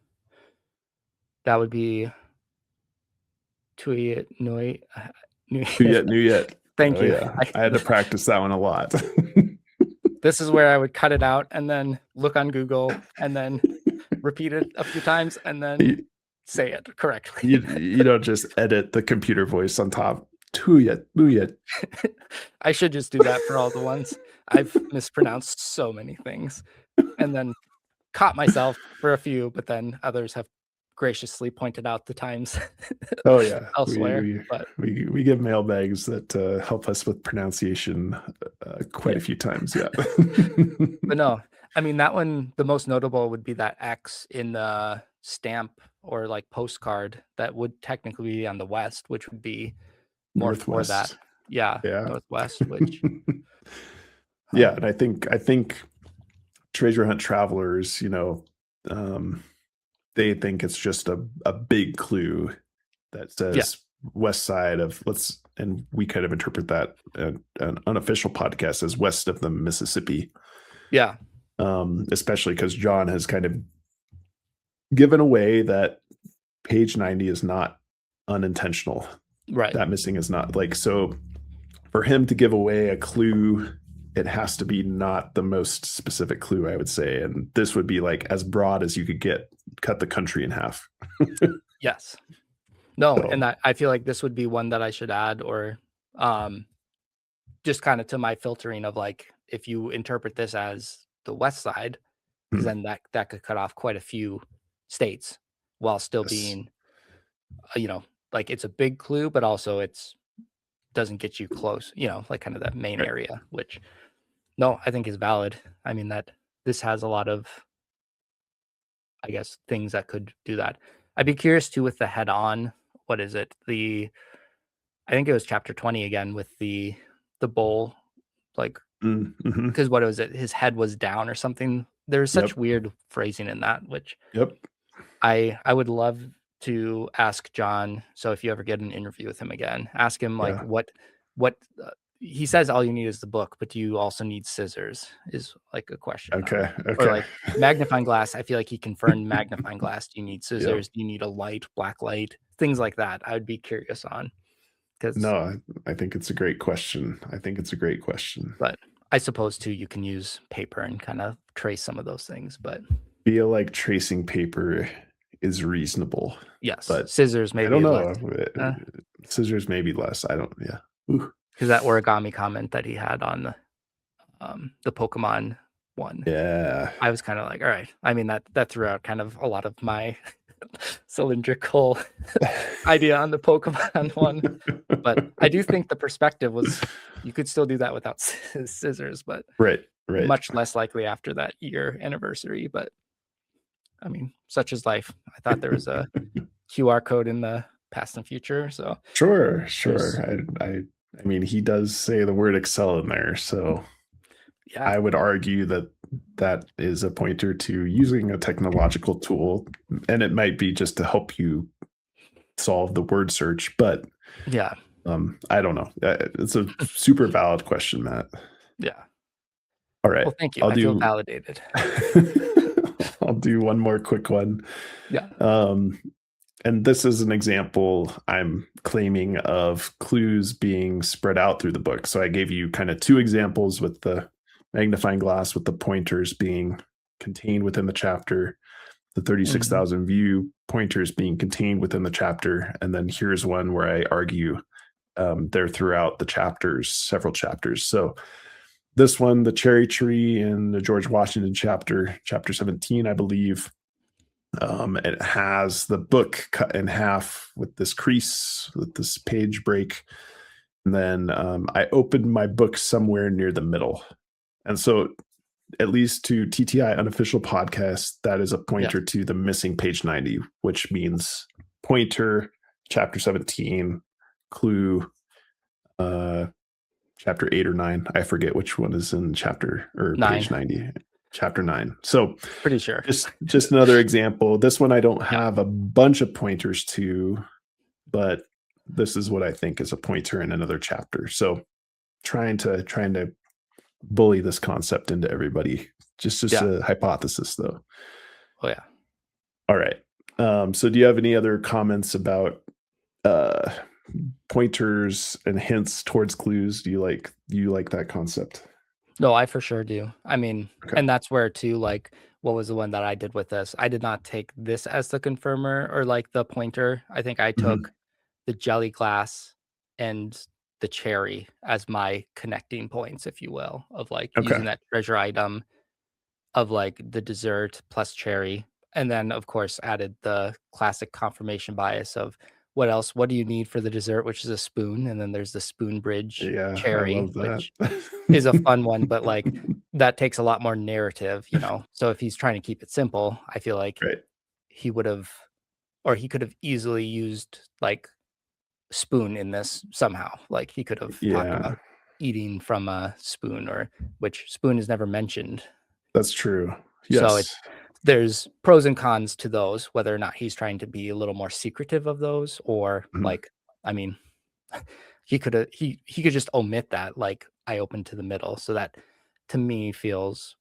that would be Tuyet Nui. New yet. Thank you. Yeah. I had to practice that one a lot. This is where I would cut it out and then look on Google and then repeat it a few times and then say it correctly. You don't just edit the computer voice on top. Tuyet. I should just do that for all the ones. I've mispronounced so many things and then caught myself for a few, but then others have graciously pointed out the times Oh yeah, elsewhere. But we give mailbags that help us with pronunciation quite yeah, a few times. Yeah. but no, I mean, that one, the most notable would be that X in the stamp or like postcard that would technically be on the west, which would be more for that. Northwest. Yeah, Yeah. northwest, which Yeah, and I think treasure hunt travelers, they think it's just a big clue that yeah, says west side of and we kind of interpret that an unofficial podcast as west of the Mississippi, yeah, especially because John has kind of given away that page 90 is not unintentional. right. That missing is not like so. For him to give away a clue, it has to be not the most specific clue, I would say. And this would be like as broad as you could get, cut the country in half. Yes. No, So, and I feel like this would be one that I should add or um just kind of to my filtering of like if you interpret this as the west side, because hmm, then that could cut off quite a few states while still yes. being like it's a big clue, but also it's doesn't get you close, like kind of that main Right. area, which no, I think is valid. I mean that this has a lot of, I guess, things that could do that. I'd be curious too with the head on. What is it? I think it was chapter 20 again with the bowl, like Mm-hmm. because what was it? His head was down or something. There's such Yep. weird phrasing in that, which Yep. I would love to ask John. So if you ever get an interview with him again, ask him like Yeah. what he says. All you need is the book, but do you also need scissors? Is like a question Okay. or Okay. like magnifying glass. I feel like he confirmed magnifying glass. Do you need Yep. scissors? Do you need a light, black light, things like that? I would be curious on because, No, I think it's a great question. I think it's a great question. but I suppose too you can use paper and kind of trace some of those things, but Feel like tracing paper is reasonable, yes, but scissors I don't maybe less. know. Scissors maybe less. I don't. Yeah. Ooh. Because that origami comment that he had on the Pokemon one, Yeah. I was kind of like, all right. I mean, that threw out kind of a lot of my cylindrical idea on the Pokemon one. But I do think the perspective was you could still do that without scissors, but Right. Right. much less likely after that year anniversary. But I mean, such is life. I thought there was a QR code in the past and future. So Sure. there's, Sure. I mean, he does say the word Excel in there, so yeah, I would argue that that is a pointer to using a technological tool, and it might be just to help you solve the word search, but yeah, I don't know. It's a super valid question, Matt. yeah. All right, Well, thank you. I'll I feel do. validated. I'll do one more quick one. Yeah. Um, and this is an example I'm claiming of clues being spread out through the book. So I gave you kind of two examples with the magnifying glass, with the pointers being contained within the chapter, the Mhm. 36,000 view pointers being contained within the chapter. And then here's one where I argue they're throughout the chapters, several chapters. So this one, the cherry tree in the George Washington chapter 17, I believe, it has the book cut in half with this crease, with this page break. And then I opened my book somewhere near the middle. And so, at least to TTI Unofficial Podcast, that is a Yeah. pointer to the missing page 90, which means pointer, chapter 17, clue, uh, chapter 8 or 9. I forget which one is in chapter or page 9. 90, chapter 9. So, Pretty sure. just another example. This one I don't Yeah. have a bunch of pointers to, but this is what I think is a pointer in another chapter. So trying to bully this concept into everybody. Just Yeah. a hypothesis though. Oh, yeah. All right. So do you have any other comments about uh pointers and hints towards clues? Do you like that concept? No, I for sure do. I mean, Okay. and that's where too, like, what was the one that I did with this? I did not take this as the confirmer or like the pointer. I think I Mhm. took the jelly glass and the cherry as my connecting points, if you will, of like Okay. using that treasure item of like the dessert plus cherry. And then, of course, added the classic confirmation bias of what do you need for the dessert, which is a spoon. And then there's the spoon bridge Yeah, I cherry, love that. which is a fun one, but like that takes a lot more narrative, So if he's trying to keep it simple, I feel like Right. he would have, or he could have easily used like spoon in this somehow. Like he could have talked Yeah, about eating from a spoon, or which spoon is never mentioned. that's true. So Yes. there's pros and cons to those, whether or not he's trying to be a little more secretive of those, or Mhm. like, I mean, he could just omit that, like I open to the middle. So that to me feels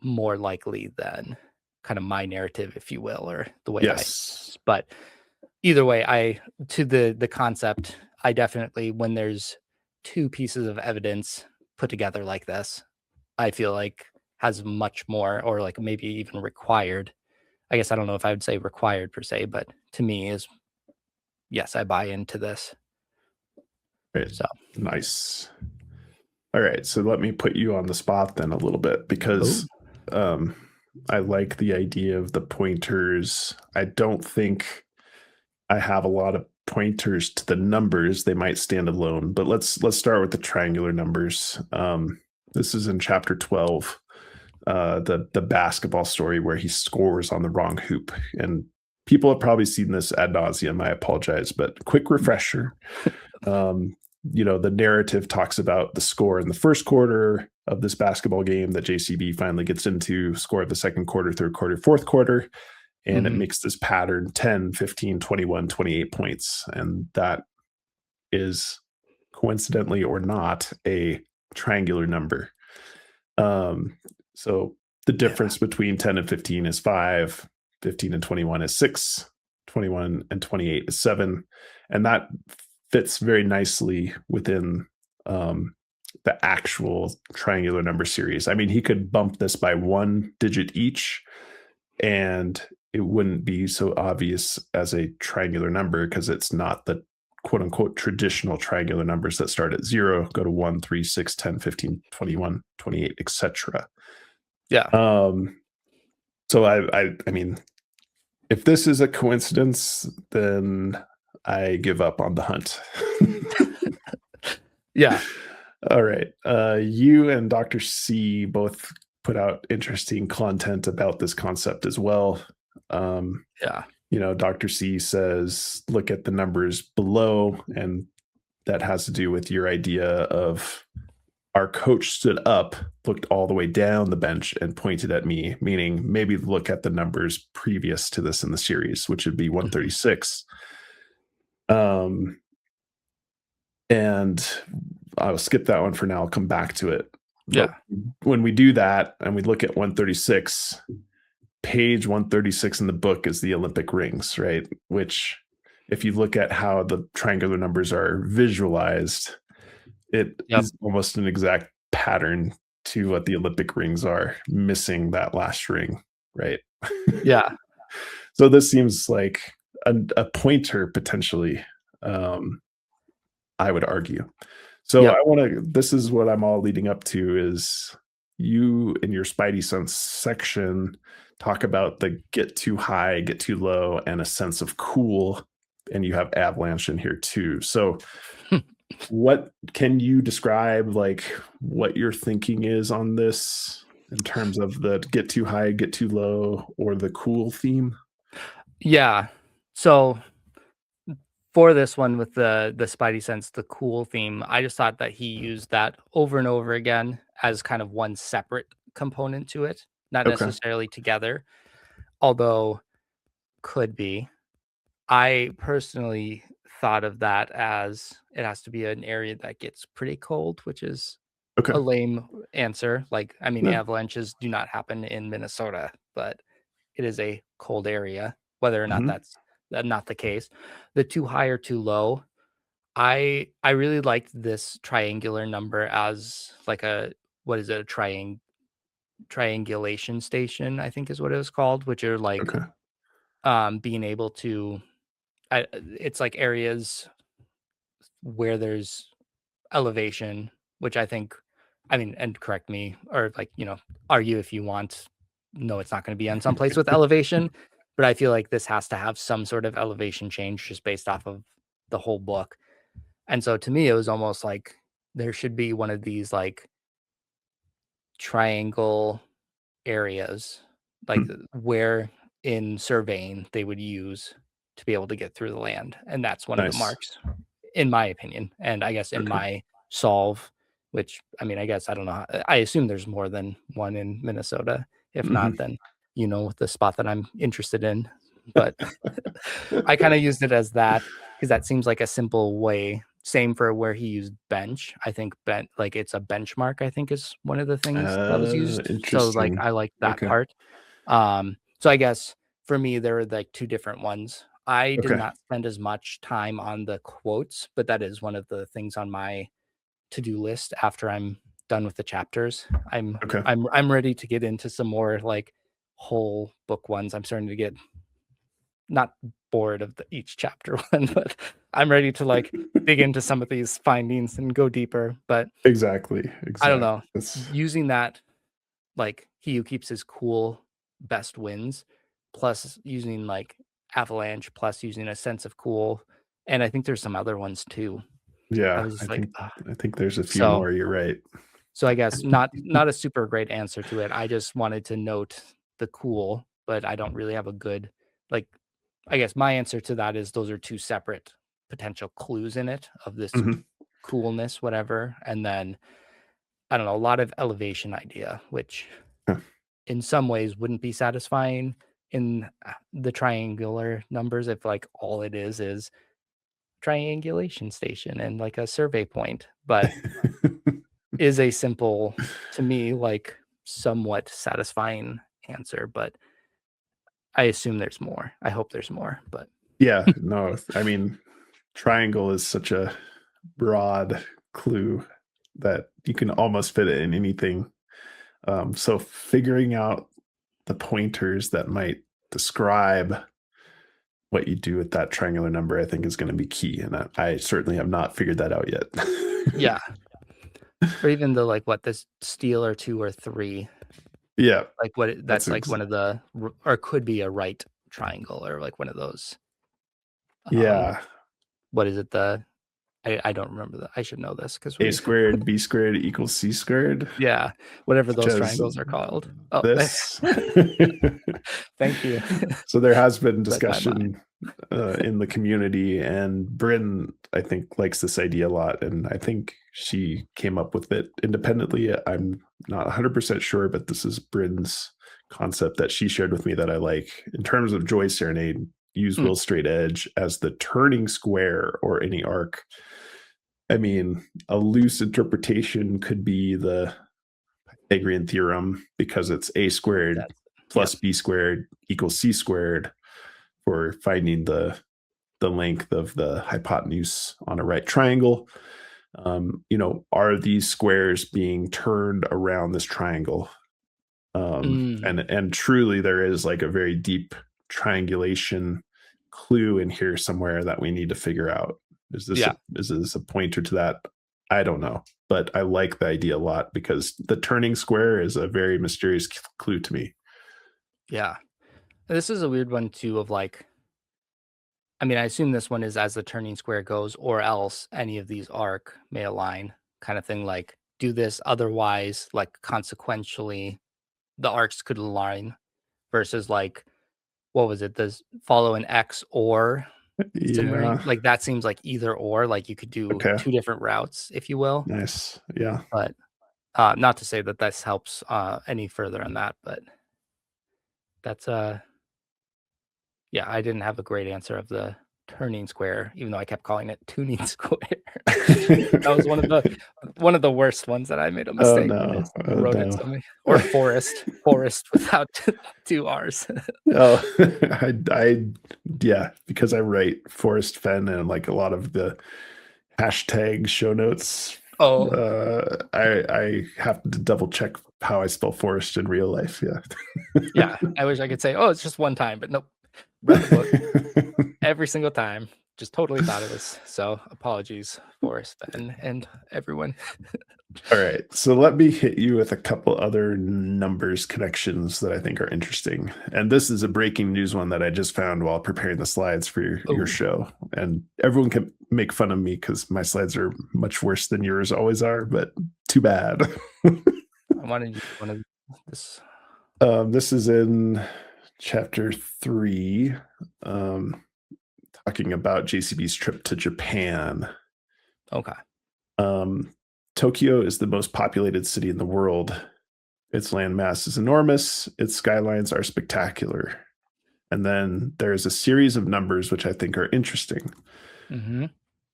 more likely than kind of my narrative, if you will, or the way I. Yes. But either way, I to the concept, I definitely when there's two pieces of evidence put together like this, I feel like has much more, or like maybe even required. I guess I don't know if I would say required per se, but to me is yes, I buy into this. Right. So, Nice. All right. So let me put you on the spot then a little bit oh, because um, I like the idea of the pointers. I don't think I have a lot of pointers to the numbers. They might stand alone, but let's start with the triangular numbers. This is in chapter 12, the basketball story where he scores on the wrong hoop. And people have probably seen this ad nauseum. I apologize, but quick refresher. Um, the narrative talks about the score in the first quarter of this basketball game that JCB finally gets into, score of the second quarter, third quarter, fourth quarter, and it mhm, makes this pattern 10, 15, 21, 28 points. And that is coincidentally or not a triangular number. Um, so the yeah, difference between 10 and 15 is 5, 15 and 21 is 6, 21 and 28 is 7. And that fits very nicely within the actual triangular number series. I mean, he could bump this by one digit each, and it wouldn't be so obvious as a triangular number because it's not the quote unquote traditional triangular numbers that start at 0, go to 1, 3, 6, 10, 15, 21, 28, etc. yeah, Um, so I mean, if this is a coincidence, then I give up on the hunt. yeah, All right. You and Dr. C both put out interesting content about this concept as well. Um, yeah, Dr. C says, look at the numbers below, and that has to do with your idea of our coach stood up, looked all the way down the bench, and pointed at me, meaning maybe look at the numbers previous to this in the series, which would be mhm, 136. Um, and I'll skip that one for now. I'll come back to it. But yeah, when we do that and we look at 136, page 136 in the book is the Olympic rings, right? Which, if you look at how the triangular numbers are visualized, it yep, is almost an exact pattern to what the Olympic rings are, missing that last ring, right? yeah, So this seems like a pointer potentially. Um, I would argue. So I yep, want to. This is what I'm all leading up to. Is you in your Spidey sense section talk about the get too high, get too low, and a sense of cool, and you have avalanche in here too. So what can you describe like what your thinking is on this in terms of the get too high, get too low, or the cool theme? yeah. So for this one with the Spidey sense, the cool theme, I just thought that he used that over and over again as kind of one separate component to it, not Okay. necessarily together, although could be. I personally thought of that as it has to be an area that gets pretty cold, which is Okay. a lame answer. Like, I mean, No. avalanches do not happen in Minnesota, but it is a cold area, whether or not Mhm. that's not the case. The too high or too low, I really liked this triangular number as like a what is it, a triangulation station, I think is what it was called, which are like Okay. being able to it's like areas where there's elevation, which I think, I mean, and correct me, or like, argue if you want. No, it's not going to be on some place with elevation, but I feel like this has to have some sort of elevation change just based off of the whole book. And so to me, it was almost like there should be one of these like triangle areas, like where in surveying they would use to be able to get through the land. And that's one of the Nice. marks, in my opinion. And I guess in Okay. my solve, which I mean, I guess I don't know. I assume there's more than one in Minnesota. If not, Mhm. then the spot that I'm interested in. But I kind of used it as that because that seems like a simple way. Same for where he used bench. I think like it's a benchmark, I think is one of the things that was used. So like Interesting. I like that Okay. part. So I guess for me there were like two different ones. I did Okay. not spend as much time on the quotes, but that is one of the things on my to-do list after I'm done with the chapters. I'm Okay. I'm I'm ready to get into some more like whole book ones. I'm starting to get not bored of each chapter one, but I'm ready to like dig into some of these findings and go deeper. But Exactly. I don't Exactly. know, That's using that like he who keeps his cool best wins, plus using like avalanche, plus using a sense of cool, and I think there's some other ones too. I yeah. was I just like, think I think there's a few so more. You're right. so I guess not a super great answer to it. I just wanted to note the cool, but I don't really have a good like I guess my answer to that is those are two separate potential clues in it of this Mhm. coolness, whatever. And then I don't know, a lot of elevation idea, which Huh. in some ways wouldn't be satisfying in the triangular numbers if like all it is triangulation station and like a survey point, but is a simple to me like somewhat satisfying answer, but I assume there's more. I hope there's more, but Yeah. No. I mean, triangle is such a broad clue that you can almost fit it in anything. So figuring out the pointers that might describe what you do with that triangular number, I think is going to be key. And I certainly have not figured that out yet. yeah. Or even the like what this steel or two or three, Yeah. like what That's that's like one of the or could be a right triangle or like one of those. Um, yeah. what is it? I don't remember that. I should know this because A we squared B squared equals C squared, yeah, whatever such those as triangles are called. Oh, there. this. Thank you. So there has been Read my mind. discussion in the community, and Brinn, I think, likes this idea a lot. And I think she came up with it independently. I'm not 100% sure, but this is Brinn's concept that she shared with me that I like. In terms of Joy Serenade, use Mm, Will Straight Edge as the turning square or any arc. I mean, a loose interpretation could be the Pythagorean theorem because it's a squared that's yeah. plus b squared equals c squared for finding the length of the hypotenuse on a right triangle. Are these squares being turned around this triangle? Mm, And truly, there is like a very deep triangulation clue in here somewhere that we need to figure out. yeah. Is this a pointer to that? I don't know, but I like the idea a lot because the turning square is a very mysterious clue to me. Yeah. This is a weird one too of like I mean, I assume this one is as the turning square goes, or else any of these arc may align kind of thing, like do this otherwise, like consequentially the arcs could align versus like what was it? Does follow an X or simmering? Yeah. Like that seems like either or, like you could do Okay. two different routes, if you will. Nice. Yeah. But not to say that this helps any further on that, but that's yeah, I didn't have a great answer of the turning square, even though I kept calling it tuning square. That was one of the worst ones that I made a Oh mistake when I no. Oh wrote it no. something. Or forest without 2 R's. Oh, yeah, because I write Forrest Fenn and like a lot of the hashtag show notes. Oh, I have to double check how I spell Forrest in real life. yeah, I wish I could say, "Oh, it's just one time," but nope. Read the book every single time. just totally thought of this. So apologies for Sven and everyone. All right. So let me hit you with a couple other numbers connections that I think are interesting. And this is a breaking news one that I just found while preparing the slides for your Oh, show. And everyone can make fun of me because my slides are much worse than yours always are, but too bad. I wanted you one of this. This is in chapter 3, um, talking about JCB's trip to Japan. Okay. Tokyo is the most populated city in the world. Its landmass is enormous. Its skylines are spectacular. And then there's a series of numbers which I think are interesting. Mm-hmm.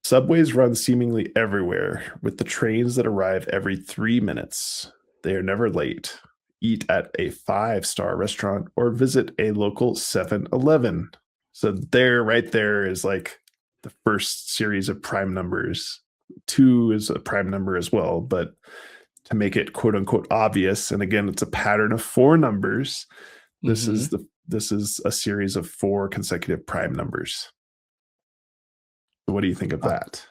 Subways run seemingly everywhere, with the trains that arrive every 3 minutes. They are never late. Eat at a 5-star restaurant or visit a local 7-Eleven. So there, right there is like the first series of prime numbers. 2 is a prime number as well, but to make it quote unquote obvious, and again, it's a pattern of 4 numbers. This is a series of 4 consecutive prime numbers. So what do you think of that?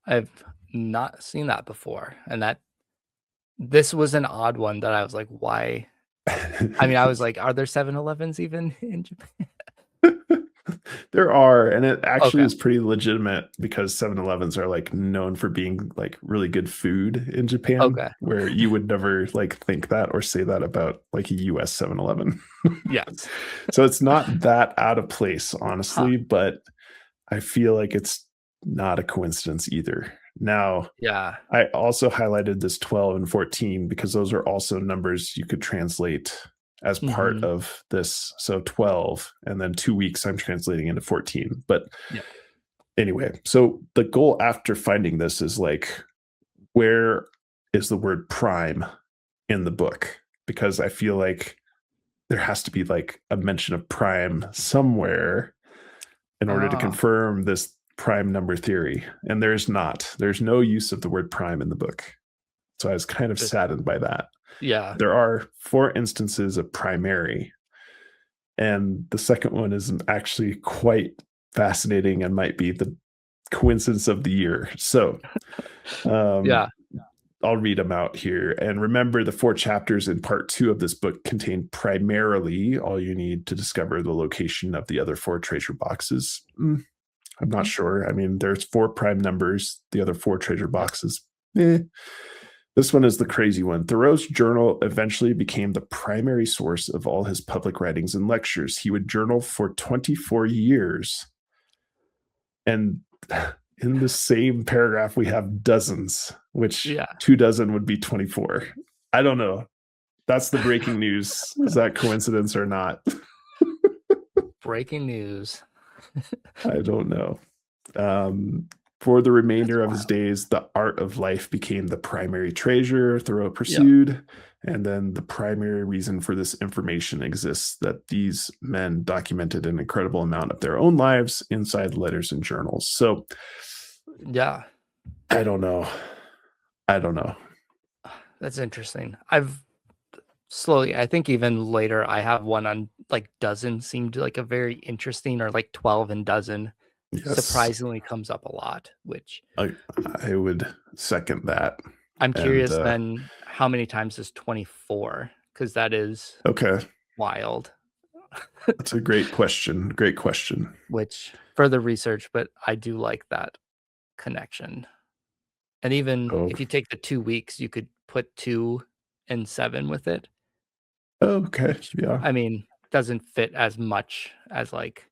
I've not seen that before. And this was an odd one that I was like, why? I mean, I was like, are there 7-Elevens even in Japan? There are, and it actually Okay. is pretty legitimate because 7-Elevens are like known for being like really good food in Japan, Okay. where you would never like think that or say that about like a US 7-Eleven. Yes. So it's not that out of place, Huh. honestly, but I feel like it's not a coincidence either. Now, Yeah. I also highlighted this 12 and 14 because those are also numbers you could translate as part Mm-hmm. of this. So 12, and then 2 weeks I'm translating into 14. But Yeah. anyway, so the goal after finding this is like, where is the word prime in the book? Because I feel like there has to be like a mention of prime somewhere in order to Oh, confirm this prime number theory. And there's not. There's no use of the word prime in the book. So I was kind of interesting. saddened by that. Yeah. There are 4 instances of primary, and the second one is actually quite fascinating and might be the coincidence of the year. So Yeah. I'll read them out here. And remember, the 4 chapters in part 2 of this book contain primarily all you need to discover the location of the other 4 treasure boxes. I'm not sure. I mean, there's 4 prime numbers, the other 4 treasure Yeah. boxes. This one is the crazy one. Thoreau's journal eventually became the primary source of all his public writings and lectures. He would journal for 24 years. And in the same paragraph, we have dozens, which Yeah. 2 dozen would be 24. I don't know. That's the breaking news. Is that coincidence or not? Breaking news. I don't know. For the remainder That's of his wild. days, the art of life became the primary treasure Thoreau Yeah. pursued. And then the primary reason for this information exists that these men documented an incredible amount of their own lives inside letters and journals. So Yeah. I don't know. I don't know. That's interesting. I've slowly, I think even later, I have one on like dozen seemed like a very interesting, or like 12 and dozen Yes, surprisingly comes up a lot, which I, I would second that. I'm And curious then how many times is 24? Because that is okay, wild, that's a great question. Great question. which further research, but I do like that connection. And even Oh, if you take the 2 weeks, you could put 2 and 7 with it, okay. which Yeah. I mean doesn't fit as much as like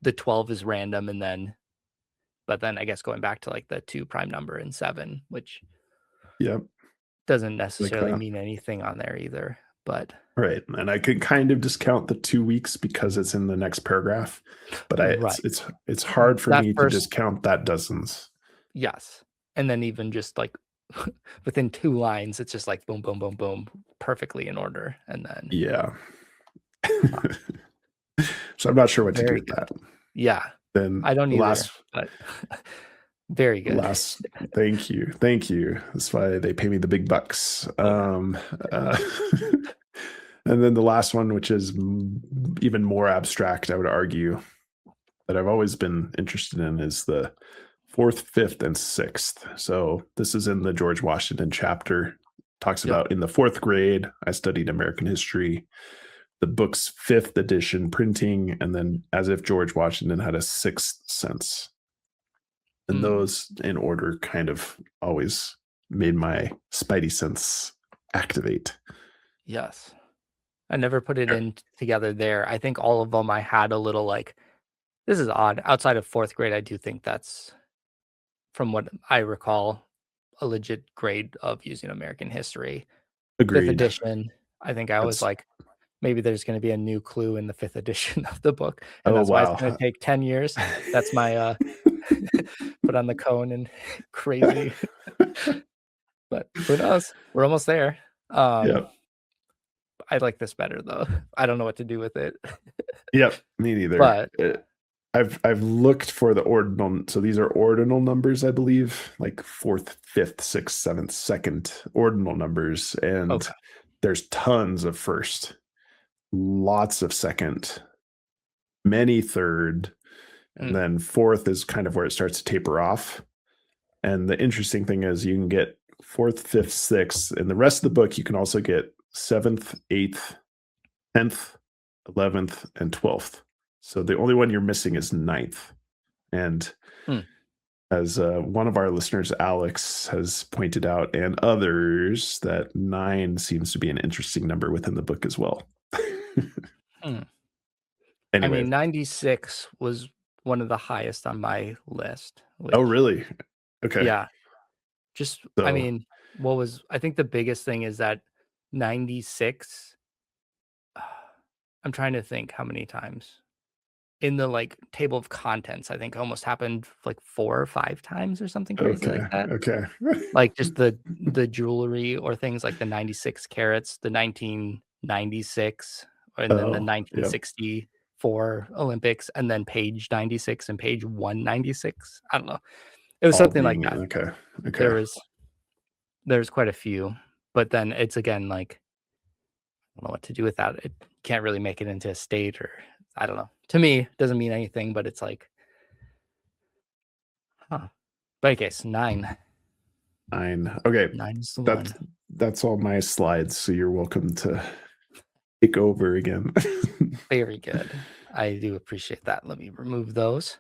the 12 is random, and then but then I guess going back to like the 2 prime number and 7, which Yeah. doesn't Like necessarily that. mean anything on there either. But Right. And I could kind of discount the 2 weeks because it's in the next paragraph, but right. it's hard for That me to first, discount that dozens. yes. And then even just like within 2 lines, it's just like boom, boom, boom, boom, perfectly in order. And then Yeah. So I'm not sure what to do very with that. good. Yeah. Then I don't the either, last but very good. last thank you. Thank you. That's why they pay me the big bucks. Oh yeah. Uh, and then the last one, which is even more abstract, I would argue. that I've always been interested in is the fourth, fifth, and sixth. So this is in the George Washington chapter. Talks Yep. about in the fourth grade, I studied American history, the book's fifth edition printing, and then as if George Washington had a sixth sense. And Mm, those in order kind of always made my spidey sense activate. yes. I never put it in together there. I think all of them I had a little like, this is odd. Outside of fourth grade, I do think that's, from what I recall, a legit grade of using American history. Fifth Agreed. edition, I think I was That's like, maybe there's going to be a new clue in the fifth edition of the book, and oh that's why it's wow. going to take 10 years. That's my put on the cone and crazy, but who knows? We're almost there. Yeah. I like this better though. I don't know what to do with it, Yep, me neither. but I've looked for the ordinal. So these are ordinal numbers, I believe, like fourth, fifth, sixth, seventh, second ordinal numbers, and okay. there's tons of first, lots of second, many third, and Mm, then fourth is kind of where it starts to taper off. And the interesting thing is you can get fourth, fifth, sixth, and the rest of the book you can also get seventh, eighth, 10th, 11th, and 12th. So the only one you're missing is ninth. And mm. as one of our listeners, Alex, has pointed out, and others, that nine seems to be an interesting number within the book as well. Hmm. I Anyway, mean, 96 was one of the highest on my list, oh, which, really? Okay. yeah, just, I So, mean, what was, I think the biggest thing is that 96, I'm trying to think how many times in the like table of contents, I think almost happened like 4 or 5 times or something crazy okay. like that. Okay. Like just the jewelry or things like the 96 carats, the 1996, and then the Oh, yeah. 1964 Olympics, and then page 96 and page 196. I don't know. It was All something like being that. okay. Okay. There was there's quite a few, but then it's again like, I don't know what to do with that. It can't really make it into a state, or I don't know. To me, it doesn't mean anything, but it's like, huh. But in case 9. Nine. Okay. 9 is the That's one. that's all my slides. So you're welcome to take over again. Very good. I do appreciate that. Let me remove those.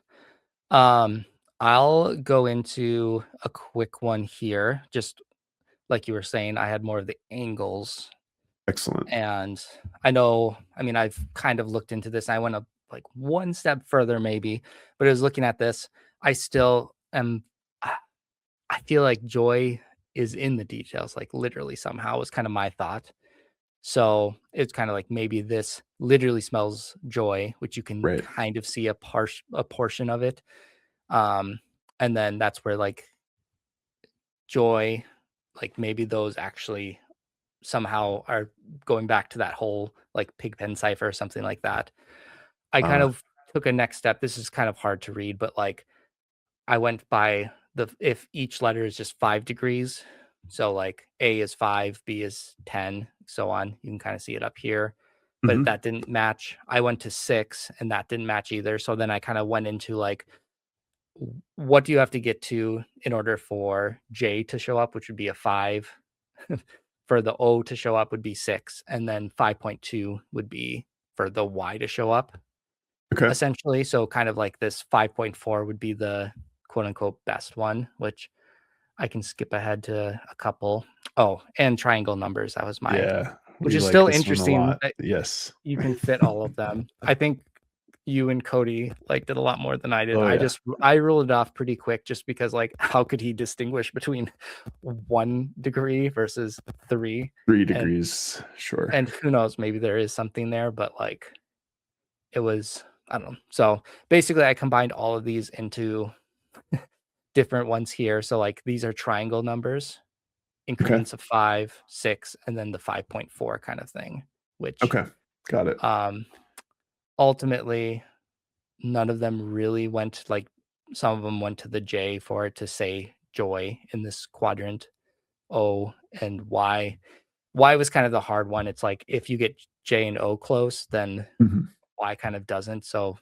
Um, I'll go into a quick one here. Just like you were saying, I had more of the angles, Excellent. and I know, I mean, I've kind of looked into this. I went up like one step further, maybe, but I was looking at this. I still am, I feel like joy is in the details, like literally somehow was kind of my thought. So it's kind of like maybe this literally smells joy, which you can Right. kind of see a portion of it. Um, and then that's where like joy, like maybe those actually somehow are going back to that whole like pigpen cipher or something like that. I kind Uh, of took a next step. This is kind of hard to read, but like I went by the, if each letter is just 5 degrees. So like A is 5, B is 10, so on. You can kind of see it up here. But mhm. that didn't match. I went to 6 and that didn't match either. So then I kind of went into like, what do you have to get to in order for J to show up, which would be a 5. For the O to show up would be 6. And then 5.2 would be for the Y to show up, Okay. essentially. So kind of like this 5.4 would be the quote unquote best one, which I can skip ahead to a couple. Oh, and triangle numbers. That was my, Yeah, which we is like still this one a interesting lot. that Yes. you can fit all of them. I think you and Cody liked it a lot more than I did. Oh yeah. I ruled it off pretty quick just because like how could he distinguish between 1 degree versus 3? 3 And degrees. Sure. who knows, maybe there is something there, but like it was, I don't know. So basically I combined all of these into different ones here. So like these are triangle numbers, Okay. increments of 5, 6, and then the 5.4 kind of thing, which Okay. Got it. um ultimately none of them really went like, some of them went to the J for it to say joy in this quadrant. O and Y. Y was kind of the hard one. It's like if you get J and O close, then Mhm. Y kind of doesn't. So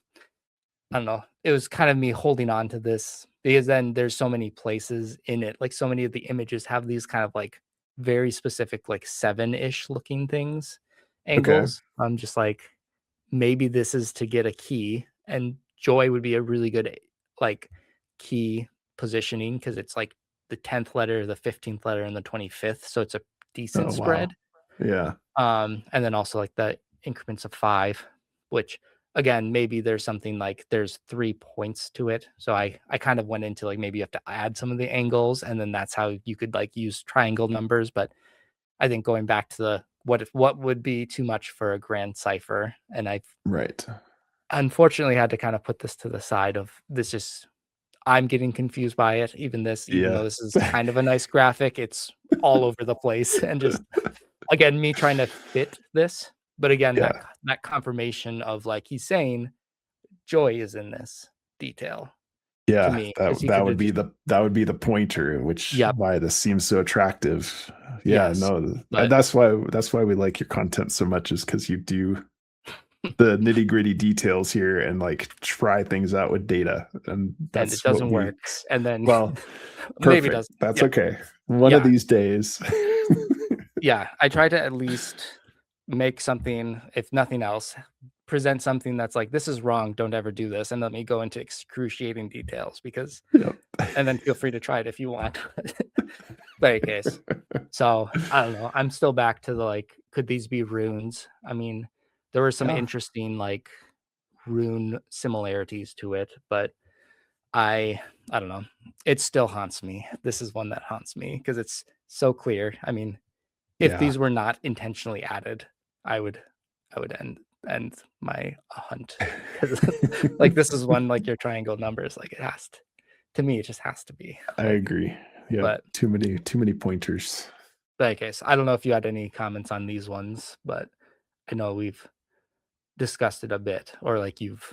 I don't know. It was kind of me holding on to this because then there's so many places in it. Like so many of the images have these kind of like very specific, like 7-ish looking things, Okay. angles. I'm just like, maybe this is to get a key, and joy would be a really good like key positioning because it's like the 10th letter, the 15th letter, and the 25th. So it's a decent Oh wow. spread. Yeah. And then also like the increments of 5, which again, maybe there's something like there's 3 points to it. So I kind of went into like maybe you have to add some of the angles, and then that's how you could like use triangle numbers. But I think going back to the what would be too much for a grand cipher, and I Right. unfortunately had to kind of put this to the side of this is I'm getting confused by it. Even Yeah. though this is kind of a nice graphic, it's all over the place and just again, me trying to fit this, but again, Yeah. that confirmation of, like, he's saying joy is in this detail to Yeah. me because That he that could would have be just the pointer, which Yep, why this seems so attractive. Yeah, yes, no, and but that's why we like your content so much is because you do the nitty-gritty details here and like try things out with data. And and it that's what doesn't we work, and then well, maybe it perfect. doesn't. That's Yeah, okay. One of yeah, these days. yeah, I try to at least make something, if nothing else, present something that's like, "This is wrong, don't ever do this," and let me go into excruciating details because Yep. and then feel free to try it if you want. But any case, so I don't know. I'm still back to the like, could these be runes? I mean, there were some Yeah. interesting like rune similarities to it, but I I don't know. It still haunts me. This is one that haunts me because it's so clear. I mean, if Yeah. these were not intentionally added, I would I would end my hunt because like this is one like your triangle numbers. Like it has to me, it just has to be I like, agree. Yep. but Too many pointers. But okay, so I don't know if you had any comments on these ones, but I know we've discussed it a bit, or like you've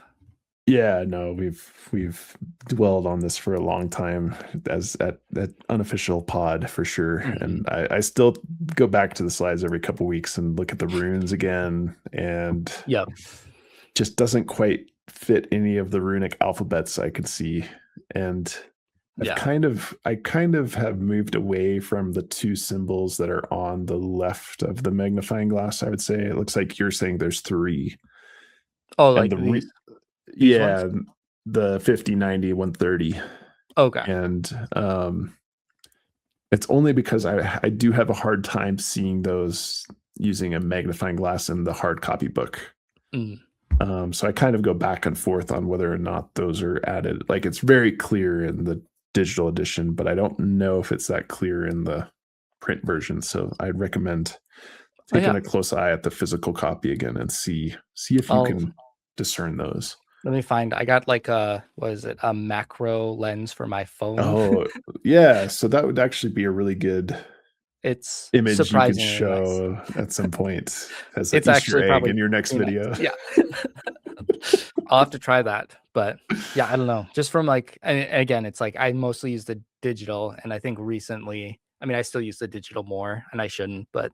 Yeah, no, we've dwelled on this for a long time as at unofficial pod for sure. Mhm. And I still go back to the slides every couple weeks and look at the runes again and Yep. just doesn't quite fit any of the runic alphabets I could see. And Yeah. I kind of have moved away from the two symbols that are on the left of the magnifying glass, I would say. It looks like you're saying there's three. Oh, And like these ones? yeah, the 50, 90, 130. Okay. And it's only because I do have a hard time seeing those using a magnifying glass in the hard copy book. Mm. So I kind of go back and forth on whether or not those are added. Like it's very clear in the digital edition, but I don't know if it's that clear in the print version. So I'd recommend Oh taking yeah. a close eye at the physical copy again and see if you I'll can discern those. let me find. I got like a what is it? A macro lens for my phone. Oh, yeah. So that would actually be a really good It's image you could surprisingly nice. show at some point as an It's Easter actually egg probably in your next pretty nice. video. Yeah. I'll have to try that. But yeah, I don't know. Just from like and again, it's like I mostly use the digital, and I think recently, I mean, I still use the digital more, and I shouldn't, but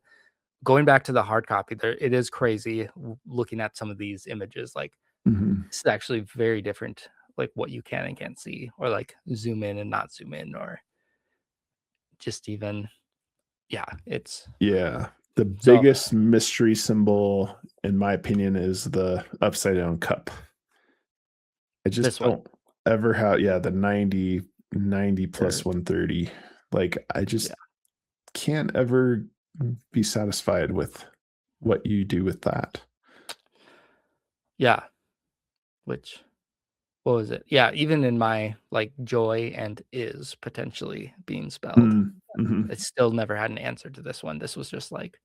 going back to the hard copy, there it is crazy looking at some of these images. Like Mhm. it's actually very different, like what you can and can't see, or like zoom in and not zoom in, or just even yeah, it's Yeah. The so biggest mystery symbol, in my opinion, is the upside down cup. I just this one. don't ever have, yeah, the 90 plus Or 130. Like, I yeah, just can't ever be satisfied with what you do with that. yeah, which what was it? Yeah, even in my like joy and is potentially being spelled. Mm, mhm. It still never had an answer to this one. This was just like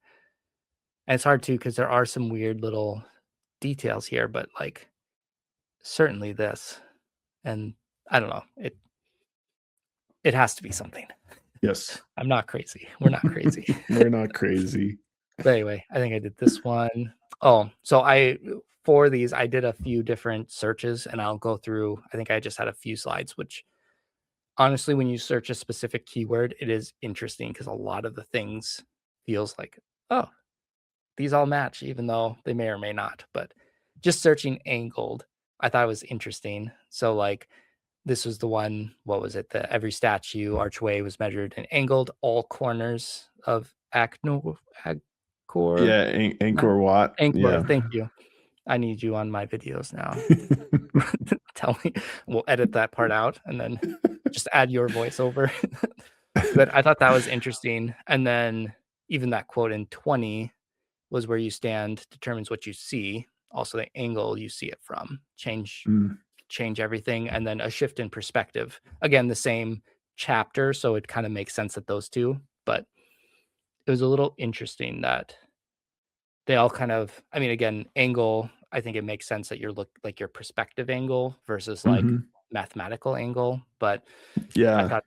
and it's hard too because there are some weird little details here, but like certainly this. And I don't know. It has to be something. Yes. I'm not crazy. We're not crazy. We're not crazy. But anyway, I think I did this one. Oh, so I for these I did a few different searches and I'll go through. I think I just had a few slides, which honestly, when you search a specific keyword, it is interesting because a lot of the things feels like, oh, these all match, even though they may or may not. But just searching angled. I thought it was interesting. So like this was the one, what was it? The every statue archway was measured and angled, all corners of Acor Yeah, Angkor Wat. Angkor. Yeah. Thank you. I need you on my videos now. Tell me, we'll edit that part out and then just add your voiceover. But I thought that was interesting. And then even that quote in 20 was where you stand determines what you see. Also, the angle you see it from Mm, change everything, and then a shift in perspective. Again, the same chapter, so it kind of makes sense that those two. But it was a little interesting that they all kind of. I mean, again, angle. I think it makes sense that you're like your perspective angle versus like mhm. mathematical angle. But I Yeah. thought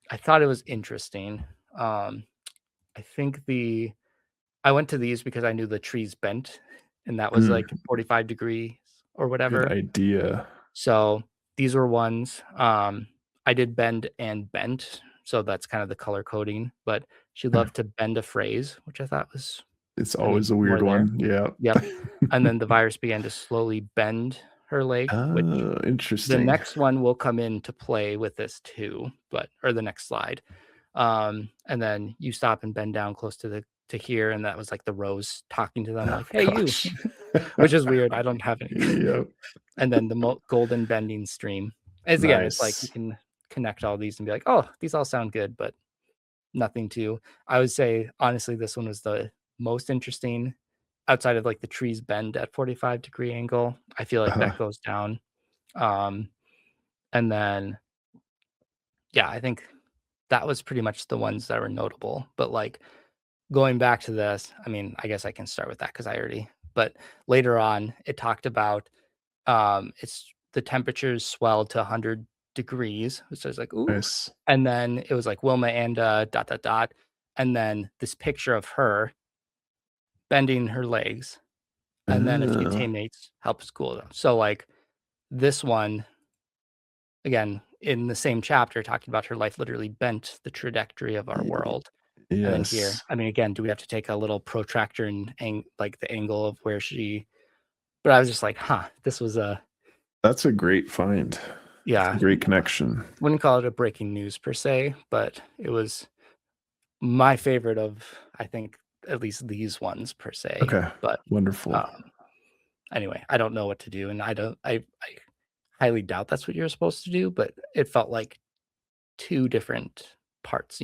I thought it was interesting. Um, I think I went to these because I knew the trees bent, and that was Mm, like 45 degrees or good whatever. idea. So these were ones. I did bend and bent, so that's kind of the color coding. But she loved to bend a phrase, which I thought was, It's I always mean, a weird more there. one. Yeah. Yep. And then the virus began to slowly bend her leg, which Oh, the interesting. next one will come into play with this too, but or the next slide. And then you stop and bend down close to the to here, and that was like the rose talking to them, Oh like, "Hey, you," gosh. which is weird. I don't have any. Yep. And then the golden bending stream. As again, it's like you Nice. can connect all these and be like, "Oh, these all sound good," but nothing too. I would say honestly, this one was the most interesting outside of like the trees bend at 45-degree angle. I feel like Uh, that goes down. Um, and then yeah, I think that was pretty much the ones that were notable. But like going back to this, I mean, I guess I can start with that because I already. But later on, it talked about it's the temperatures swelled to 100 degrees, which I was like, ooh. nice. And then it was like Wilma and dot dot dot, and then this picture of her bending her legs, and then a few Uh, teammates helped cool them. So like this one again in the same chapter talking about her life literally bent the trajectory of our y- world. And then here, yes. I mean, again, do we have to take a little protractor and like the angle of where she? But I was just like, huh, this was a That's a great find. That's a yeah. great connection. Wouldn't call it a breaking news per se, but it was my favorite of I think at least these ones per se. Okay. But Wonderful. um, anyway, I don't know what to do, and I highly doubt that's what you're supposed to do. But it felt like two different parts,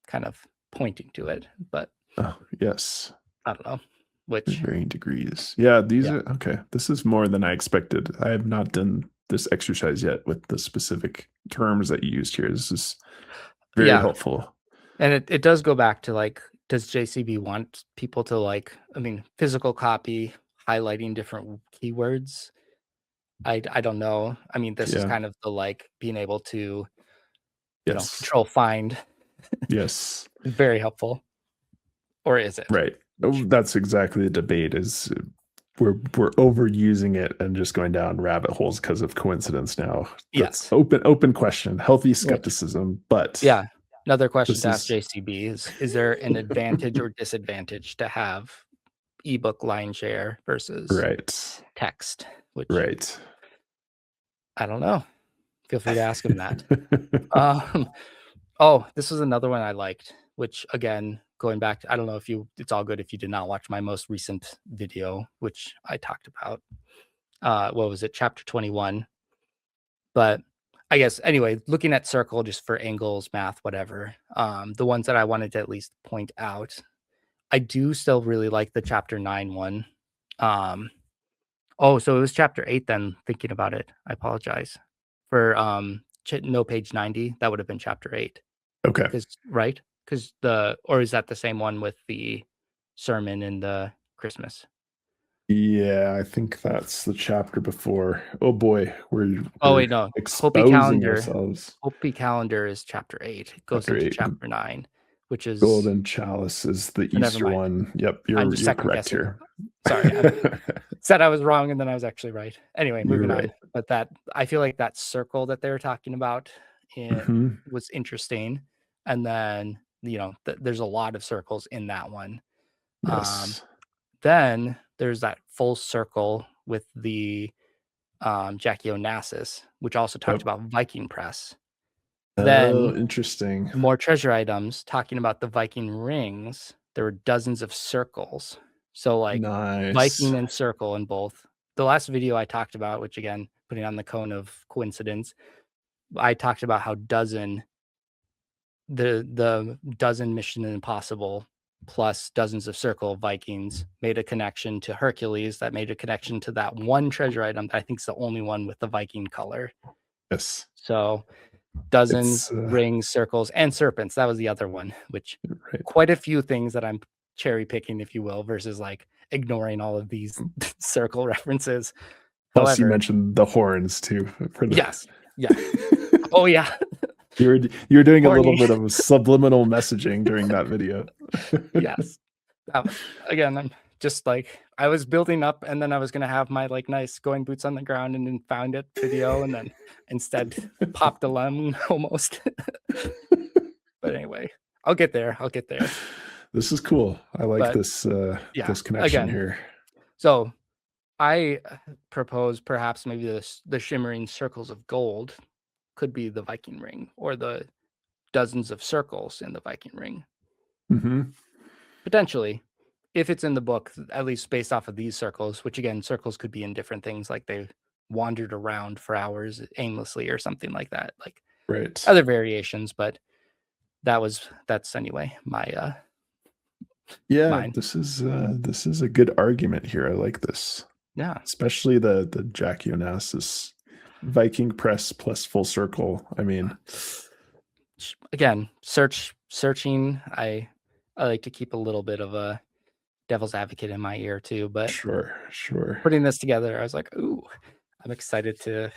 kind of pointing to it. But Oh, yes. I don't know which. Varying degrees. Yeah, these Yeah, are okay. This is more than I expected. I have not done this exercise yet with the specific terms that you used here. This is very yeah, helpful. and it does go back to like, does JCB want people to like? I mean, physical copy highlighting different keywords. I don't know. I mean, this is Yeah. kind of the like being able to, Yes. control find Yes. is very helpful. Or is it? Right. Oh, Which that's exactly the debate is we're overusing it and just going down rabbit holes because of coincidence now. That's yes. open question, healthy Which skepticism, but yeah. Another question this to ask is JCB is there an advantage or disadvantage to have ebook line share versus right. text? Which Right. I don't know. Feel free to ask him that. Um, oh, this was another one I liked, which again, going back to, I don't know if it's all good if you did not watch my most recent video, which I talked about. What was it? Chapter 21. But I guess anyway, looking at circle just for angles, math, whatever. The ones that I wanted to at least point out, I do still really like the chapter 9 one. Um, oh, so it was chapter 8 then, thinking about it. I apologize. For no page 90, that would have been chapter 8. Okay. Because right? Because or is that the same one with the sermon and the Christmas? Yeah, I think that's the chapter before. Oh boy, Oh we're wait, no. exposing ourselves. Hopi calendar is chapter 8. It goes Chapter into 8. chapter 9, which is Golden chalice is the never Easter mind. one. Yep, I'm you're just you're second correct guessing. here. Sorry, I said I was wrong and then I was actually right. Anyway, You're moving right. on. But that I feel like that circle that they were talking about Mhm. was interesting. And then, there's a lot of circles in that one. Um, Yes. then there's that full circle with the Jackie Onassis, which also talked Yep. about Viking press. Oh, Then interesting. more treasure items talking about the Viking rings. There were dozens of circles. So like Nice. Viking and circle in both. The last video I talked about, which again, putting on the cone of coincidence, I talked about how the dozen Mission Impossible plus dozens of circle Vikings made a connection to Hercules that made a connection to that one treasure item that I think is the only one with the Viking color. Yes. So dozens, It's rings, circles, and serpents. That was the other one, which right. quite a few things that I'm cherry picking, if you will, versus like ignoring all of these circle references. Plus, you However, mentioned the horns too for the. yes, yeah, oh yeah, You're doing a little horny, bit of subliminal messaging during that video. yes. Again, I'm just like I was building up, and then I was gonna have my like nice going boots on the ground, and then found it video, and then instead popped a lemon almost. But anyway, I'll get there. I'll get there. This is cool. I like But this yeah, this connection again, here. so I propose perhaps maybe the shimmering circles of gold could be the Viking ring, or the dozens of circles in the Viking ring. Mm-hmm. Potentially, if it's in the book, at least based off of these circles, which again, circles could be in different things, like they wandered around for hours aimlessly or something like that, like Right. other variations. But that's anyway Yeah, mine. this is a good argument here. I like this. Yeah. Especially the Jackie Onassis Viking press plus full circle. I mean, Again, searching. I like to keep a little bit of a devil's advocate in my ear too, but sure. putting this together, I was like, ooh, I'm excited to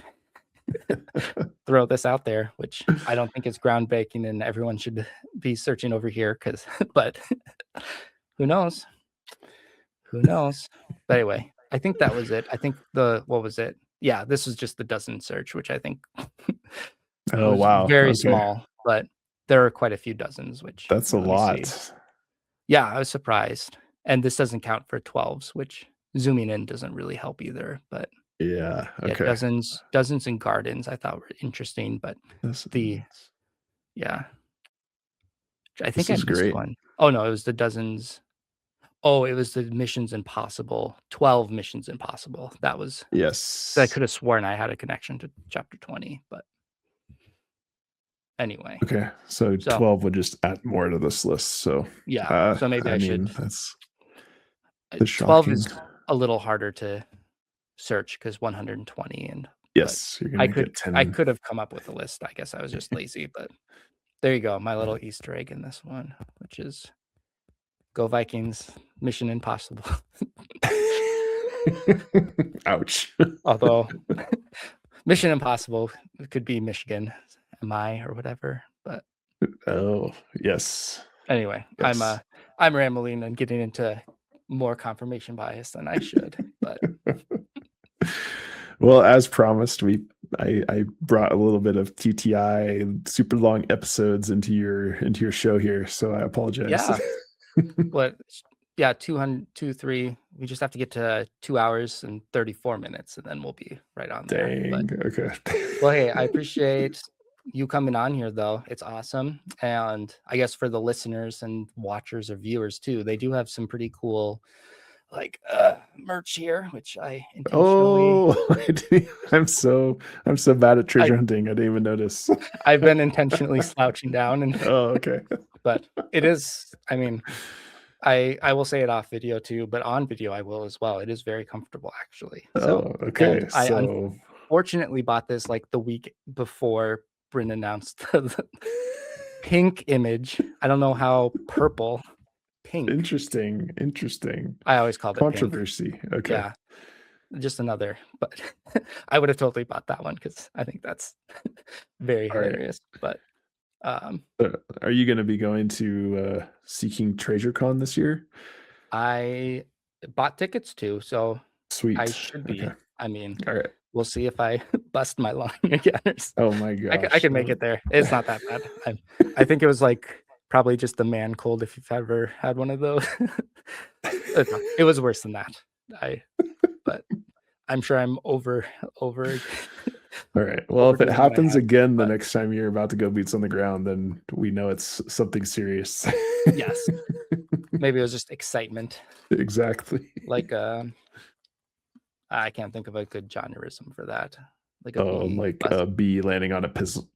throw this out there, which I don't think is groundbreaking and everyone should be searching over here but who knows? Who knows? But anyway, I think that was it. I think what was it? Yeah, this was just the dozen search, which I think Oh was wow. very Okay. small, but there are quite a few dozens, which That's a let me see. lot. Yeah, I was surprised. And this doesn't count for 12s, which zooming in doesn't really help either. But Yeah. yeah, Okay. dozens and gardens I thought were interesting. But This yeah, I think this I is missed great. one. Oh no, it was the dozens. Oh, it was the Missions Impossible, 12 Missions Impossible. That was, so I Yes. could have sworn I had a connection to chapter 20, but anyway. Okay. So So 12 would just add more to this list. So yeah, so maybe I I mean should. that's 12 shocking. is a little harder to search because 120, but Yes, you're gonna get I 10. could have come up with a list. I guess I was just lazy, but there you go. My little Easter egg in this one, which is go Vikings, Mission Impossible. Ouch. Although Mission Impossible could be Michigan, MI or whatever. But Oh, yes. anyway, Yes. I'm rambling and getting into more confirmation bias than I should. But Well, as promised, I brought a little bit of TTI super long episodes into your show here, so I apologize. yeah, what? Yeah, 200, 3. We just have to get to 2 hours and 34 minutes, and then we'll be right on there. But Dang. Okay. well, hey, I appreciate you coming on here, though. It's awesome, and I guess for the listeners and watchers or viewers too, they do have some pretty cool like merch here, which I intentionally Oh, I'm so bad at treasure hunting. I didn't even notice. I've been intentionally slouching down, and Oh, okay. but it is. I mean, I will say it off video too, but on video I will as well. It is very comfortable actually. So, Oh, okay. and I So unfortunately bought this like the week before Brinn announced the pink image. I don't know how purple, pink. interesting. I always called it pink. Controversy. Okay. Yeah, just another. But I would have totally bought that one because I think that's very All right. hilarious. But Are you going to be going to Seeking Treasure Con this year? I bought tickets too, so Sweet. I should be. Okay. I mean, All right. we'll see if I bust my line again. Oh my gosh. I can make it there. It's not that bad. I think it was like probably just the man cold if you've ever had one of those. It was worse than that. But I'm sure I'm over All right. Well, if it overdoing my happens answer, again the but next time you're about to go boots on the ground, then we know it's something serious. yes, maybe it was just excitement. Exactly. Like I can't think of a good genreism for that. Like a Oh, bee like buzz. a bee landing on a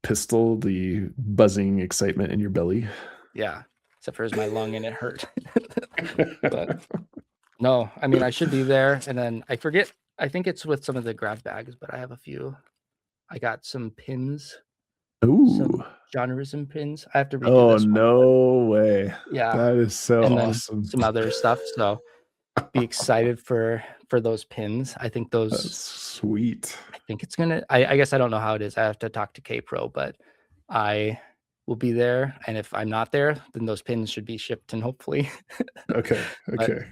pistol, the buzzing excitement in your belly. Yeah, except for it was my lung and it hurt. But no, I mean I should be there, and then I forget. I think it's with some of the grab bags, but I have a few. I got some pins, some Ooh. genreism pins. I have to redo Oh, this one, but no way. yeah, That is so and then awesome. some other stuff. So be excited for those pins. I think That's those. sweet. I think it's gonna. I guess I don't know how it is. I have to talk to K Pro, but I will be there. And if I'm not there, then those pins should be shipped and hopefully. Okay. But Okay.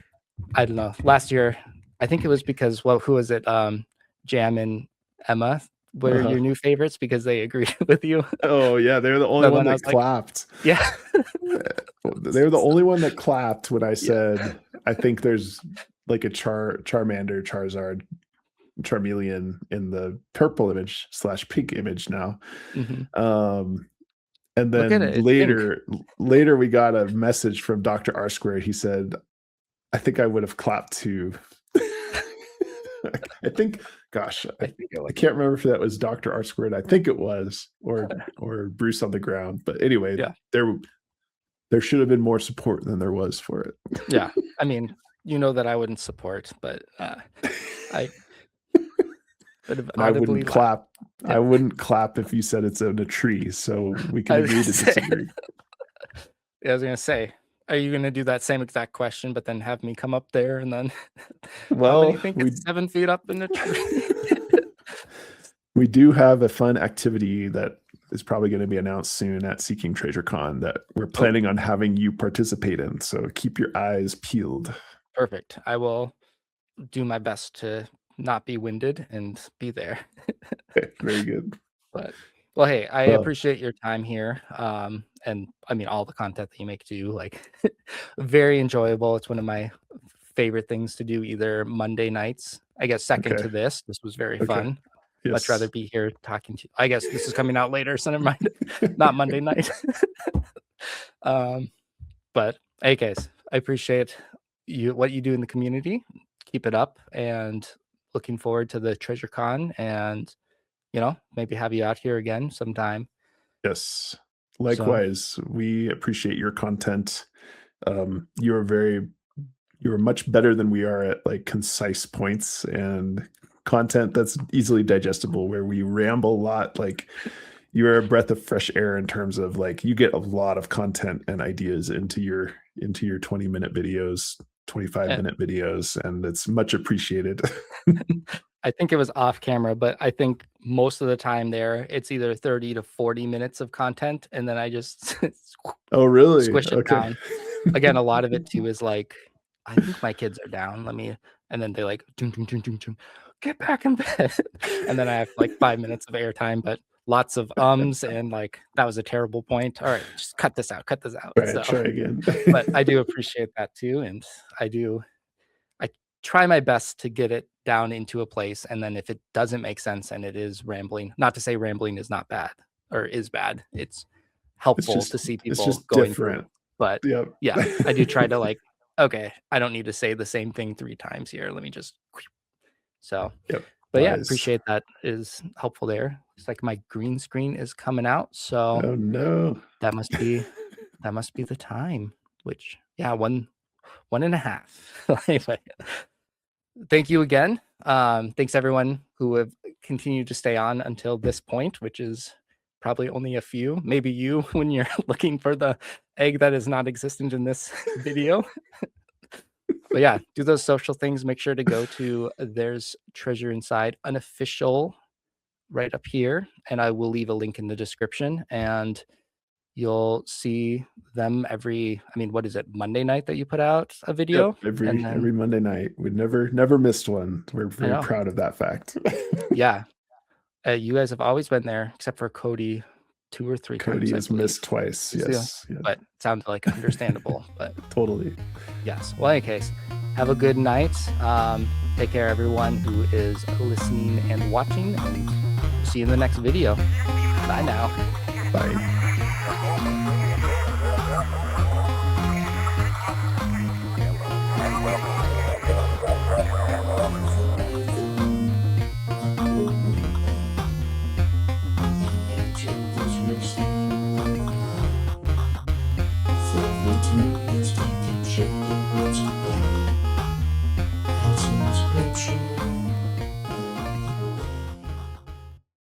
I don't know. Last year, I think it was because who was it? Jam and Emma were Uh-huh. your new favorites because they agreed with you. Oh, yeah. They're the only So one then I that was like, clapped. yeah. They were the only one that clapped when I Yeah. said, I think there's like a Charmander, Charizard, Charmeleon in the purple image / pink image now. Mhm. And Look at then it. It's pink. later we got a message from Dr. R Squared. He said, I think I would have clapped too. I think, gosh, I think it I was. can't remember if that was Dr. R Squared. I think it was, or Bruce on the ground. But anyway, Yeah. there should have been more support than there was for it. Yeah. I mean, you know that I wouldn't support, but I would have And I audibly wouldn't laughed. clap. Yeah. I wouldn't clap if you said it's in a tree. So we can I was agree to gonna say. disagree. Yeah, I was gonna say, are you gonna do that same exact question, but then have me come up there and then how many Well, think it's 7 feet up in the tree? we do have a fun activity that is probably going to be announced soon at Seeking Treasure Con that we're planning on having you participate in. So keep your eyes peeled. Perfect. I will do my best to not be winded and be there. Okay, very good. But well, hey, I Well, appreciate your time here. And I mean all the content that you make too, like very enjoyable. It's one of my favorite things to do either Monday nights. I guess second okay. to this. This was very Okay. fun. Much rather Yes. be here talking to you. I guess this is coming out later, so never mind. Not Monday night. But hey guys, I appreciate what you do in the community. Keep it up and looking forward to the Treasure Con and maybe have you out here again sometime. Yes. So Likewise, we appreciate your content. You are much better than we are at like concise points and content that's easily digestible where we ramble a lot. Like you're a breath of fresh air in terms of like you get a lot of content and ideas into your 20-minute videos, 25-minute videos, and it's much appreciated. I think it was off camera, but I think most of the time there it's either 30 to 40 minutes of content and then I just Oh, really? squish it Okay. down. Again, a lot of it too is like, I think my kids are down. And then they like, "Dun, dun, dun, dun, dun, get back in bed." And then I have like 5 minutes of airtime, but lots of ums and like, that was a terrible point. All right, just cut this out, cut this out. All right, So, try again. but I do appreciate that too. And I try my best to get it down into a place. And then if it doesn't make sense and it is rambling, not to say rambling is not bad or is bad, it's helpful to see It's people just going through. different. But Yep. yeah, I do try to like, okay, I don't need to say the same thing 3 times here. Let me just so, Yep. but yeah, Wise. appreciate that is helpful there. It's like my green screen is coming out, so Oh no. that must be the time, which yeah, one and a half. Anyway, thank you again. Thanks everyone who have continued to stay on until this point, which is probably only a few, maybe you when you're looking for the egg that is not existent in this video. But yeah, do those social things. Make sure to go to There's Treasure Inside Unofficial right up here, and I will leave a link in the description. And you'll see them what is it, Monday night that you put out a Yep. video? And then Every Monday night. We never missed one. We're I very know, proud of that fact. yeah, you guys have always been there, except for Cody, 2 or 3 Cody times, I has believe. missed twice. He's the Yes. Yeah. but sounds like understandable. But Totally. yes. Well, in any case, have a good night. Take care, everyone who is listening and watching, and see you in the next video. Bye now. Bye. So,